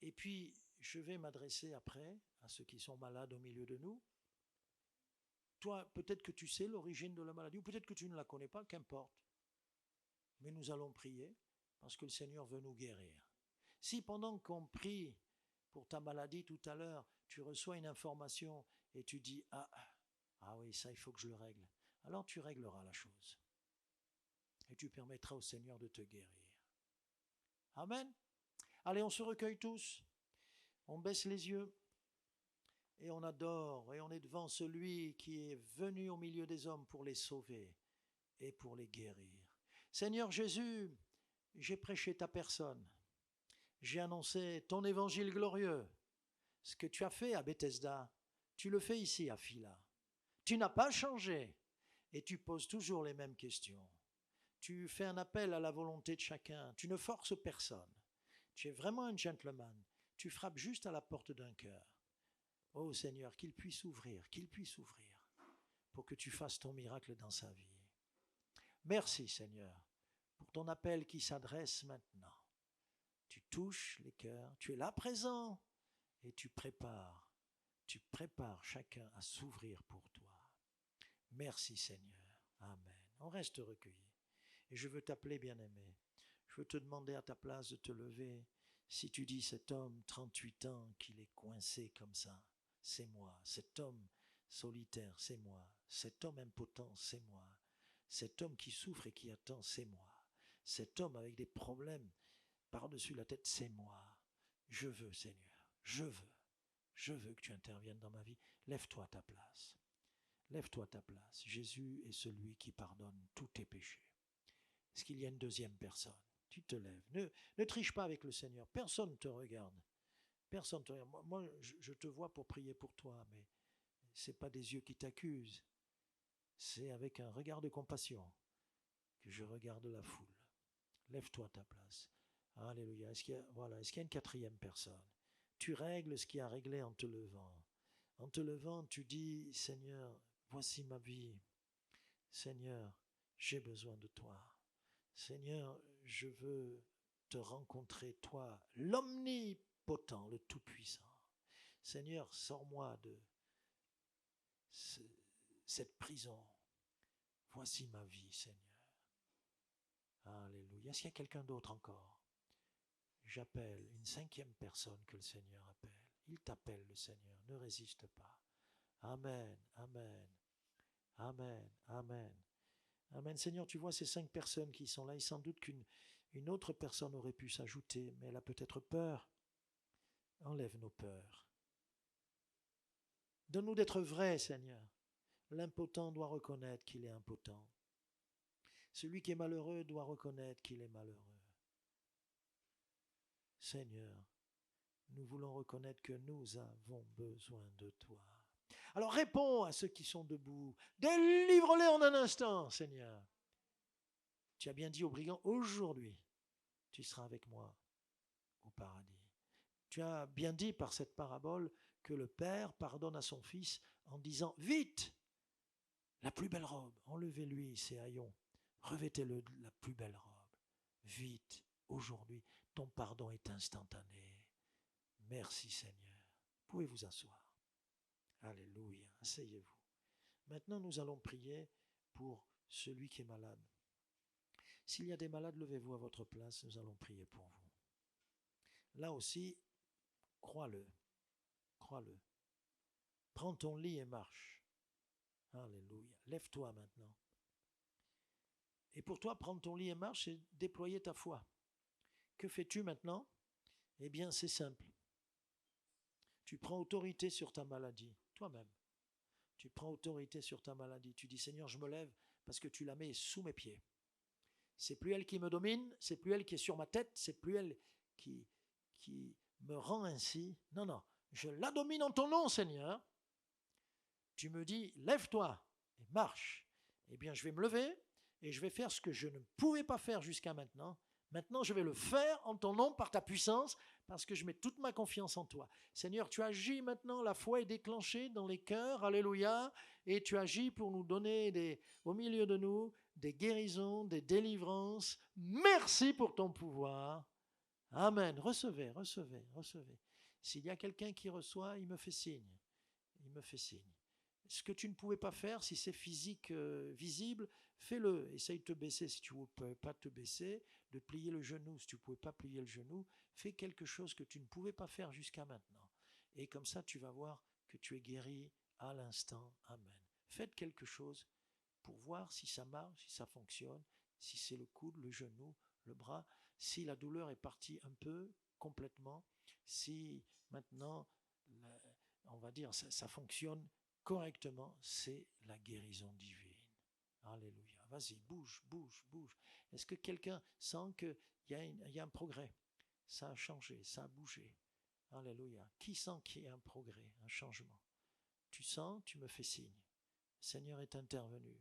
Et puis, je vais m'adresser après à ceux qui sont malades au milieu de nous. Toi, peut-être que tu sais l'origine de la maladie, ou peut-être que tu ne la connais pas, qu'importe. Mais nous allons prier, parce que le Seigneur veut nous guérir. Si pendant qu'on prie pour ta maladie tout à l'heure, tu reçois une information et tu dis, ah oui, ça il faut que je le règle, alors tu régleras la chose. Et tu permettras au Seigneur de te guérir. Amen. Allez, on se recueille tous, on baisse les yeux et on adore et on est devant celui qui est venu au milieu des hommes pour les sauver et pour les guérir. Seigneur Jésus, j'ai prêché ta personne, j'ai annoncé ton évangile glorieux. Ce que tu as fait à Bethesda, tu le fais ici à Phila. Tu n'as pas changé et tu poses toujours les mêmes questions. Tu fais un appel à la volonté de chacun, tu ne forces personne. Tu es vraiment un gentleman, tu frappes juste à la porte d'un cœur. Oh Seigneur, qu'il puisse ouvrir pour que tu fasses ton miracle dans sa vie. Merci Seigneur pour ton appel qui s'adresse maintenant. Tu touches les cœurs, tu es là présent et tu prépares chacun à s'ouvrir pour toi. Merci Seigneur. Amen. On reste recueilli. Et je veux t'appeler bien-aimé. Je veux te demander à ta place de te lever Si tu dis cet homme, 38 ans, qu'il est coincé comme ça, c'est moi. Cet homme solitaire, c'est moi. Cet homme impotent, c'est moi. Cet homme qui souffre et qui attend, c'est moi. Cet homme avec des problèmes par-dessus la tête, c'est moi. Je veux, Seigneur, je veux que tu interviennes dans ma vie. Lève-toi à ta place. Lève-toi à ta place. Jésus est celui qui pardonne tous tes péchés. Est-ce qu'il y a une deuxième personne? Tu te lèves. Ne triche pas avec le Seigneur. Personne ne te regarde. Personne te regarde. Moi, je te vois pour prier pour toi, mais ce n'est pas des yeux qui t'accusent. C'est avec un regard de compassion que je regarde la foule. Lève-toi à ta place. Alléluia. Est-ce qu'il y a une quatrième personne? Tu règles ce qu'il y a à régler en te levant. En te levant, tu dis, Seigneur, voici ma vie. Seigneur, j'ai besoin de toi. Seigneur, je veux te rencontrer, toi, l'omnipotent, le tout-puissant. Seigneur, sors-moi de cette prison. Voici ma vie, Seigneur. Alléluia. Est-ce qu'il y a quelqu'un d'autre encore? J'appelle une cinquième personne que le Seigneur appelle. Il t'appelle, le Seigneur. Ne résiste pas. Amen, amen, amen, amen. Amen. Seigneur, tu vois ces 5 personnes qui sont là, et sans doute qu'une autre personne aurait pu s'ajouter, mais elle a peut-être peur. Enlève nos peurs. Donne-nous d'être vrais, Seigneur. L'impotent doit reconnaître qu'il est impotent. Celui qui est malheureux doit reconnaître qu'il est malheureux. Seigneur, nous voulons reconnaître que nous avons besoin de toi. Alors réponds à ceux qui sont debout. Délivre-les en un instant, Seigneur. Tu as bien dit aux brigands, aujourd'hui, tu seras avec moi au paradis. Tu as bien dit par cette parabole que le Père pardonne à son Fils en disant, vite, la plus belle robe, enlevez-lui ses haillons, revêtez-le de la plus belle robe. Vite, aujourd'hui, ton pardon est instantané. Merci Seigneur. Vous pouvez vous asseoir. Alléluia. Asseyez-vous. Maintenant, nous allons prier pour celui qui est malade. S'il y a des malades, levez-vous à votre place. Nous allons prier pour vous. Là aussi, crois-le. Crois-le. Prends ton lit et marche. Alléluia. Lève-toi maintenant. Et pour toi, prendre ton lit et marche, c'est déployer ta foi. Que fais-tu maintenant? Eh bien, c'est simple. Tu prends autorité sur ta maladie, toi-même. Tu prends autorité sur ta maladie. Tu dis, Seigneur, je me lève parce que tu la mets sous mes pieds. C'est plus elle qui me domine, c'est plus elle qui est sur ma tête, c'est plus elle qui me rend ainsi. Non, non, je la domine en ton nom, Seigneur. Tu me dis, lève-toi et marche. Eh bien, je vais me lever et je vais faire ce que je ne pouvais pas faire jusqu'à maintenant. Maintenant, je vais le faire en ton nom, par ta puissance, parce que je mets toute ma confiance en toi. Seigneur, tu agis maintenant, la foi est déclenchée dans les cœurs, alléluia, et tu agis pour nous donner au milieu de nous des guérisons, des délivrances. Merci pour ton pouvoir. Amen. Recevez, recevez, recevez. S'il y a quelqu'un qui reçoit, il me fait signe. Il me fait signe. Ce que tu ne pouvais pas faire, si c'est physique visible, fais-le. Essaye de te baisser si tu ne peux pas te baisser, de plier le genou si tu ne pouvais pas plier le genou. Fais quelque chose que tu ne pouvais pas faire jusqu'à maintenant. Et comme ça, tu vas voir que tu es guéri à l'instant. Amen. Faites quelque chose pour voir si ça marche, si ça fonctionne, si c'est le coude, le genou, le bras, si la douleur est partie un peu, complètement, si maintenant, on va dire, ça fonctionne correctement, c'est la guérison divine. Alléluia. Vas-y, bouge, bouge, bouge. Est-ce que quelqu'un sent qu'il y a un progrès? Ça a changé, ça a bougé. Alléluia. Qui sent qu'il y a un progrès, un changement? Tu sens, tu me fais signe. Le Seigneur est intervenu.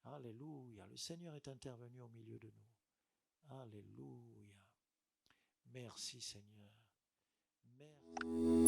Alléluia. Le Seigneur est intervenu au milieu de nous. Alléluia. Merci Seigneur. Merci.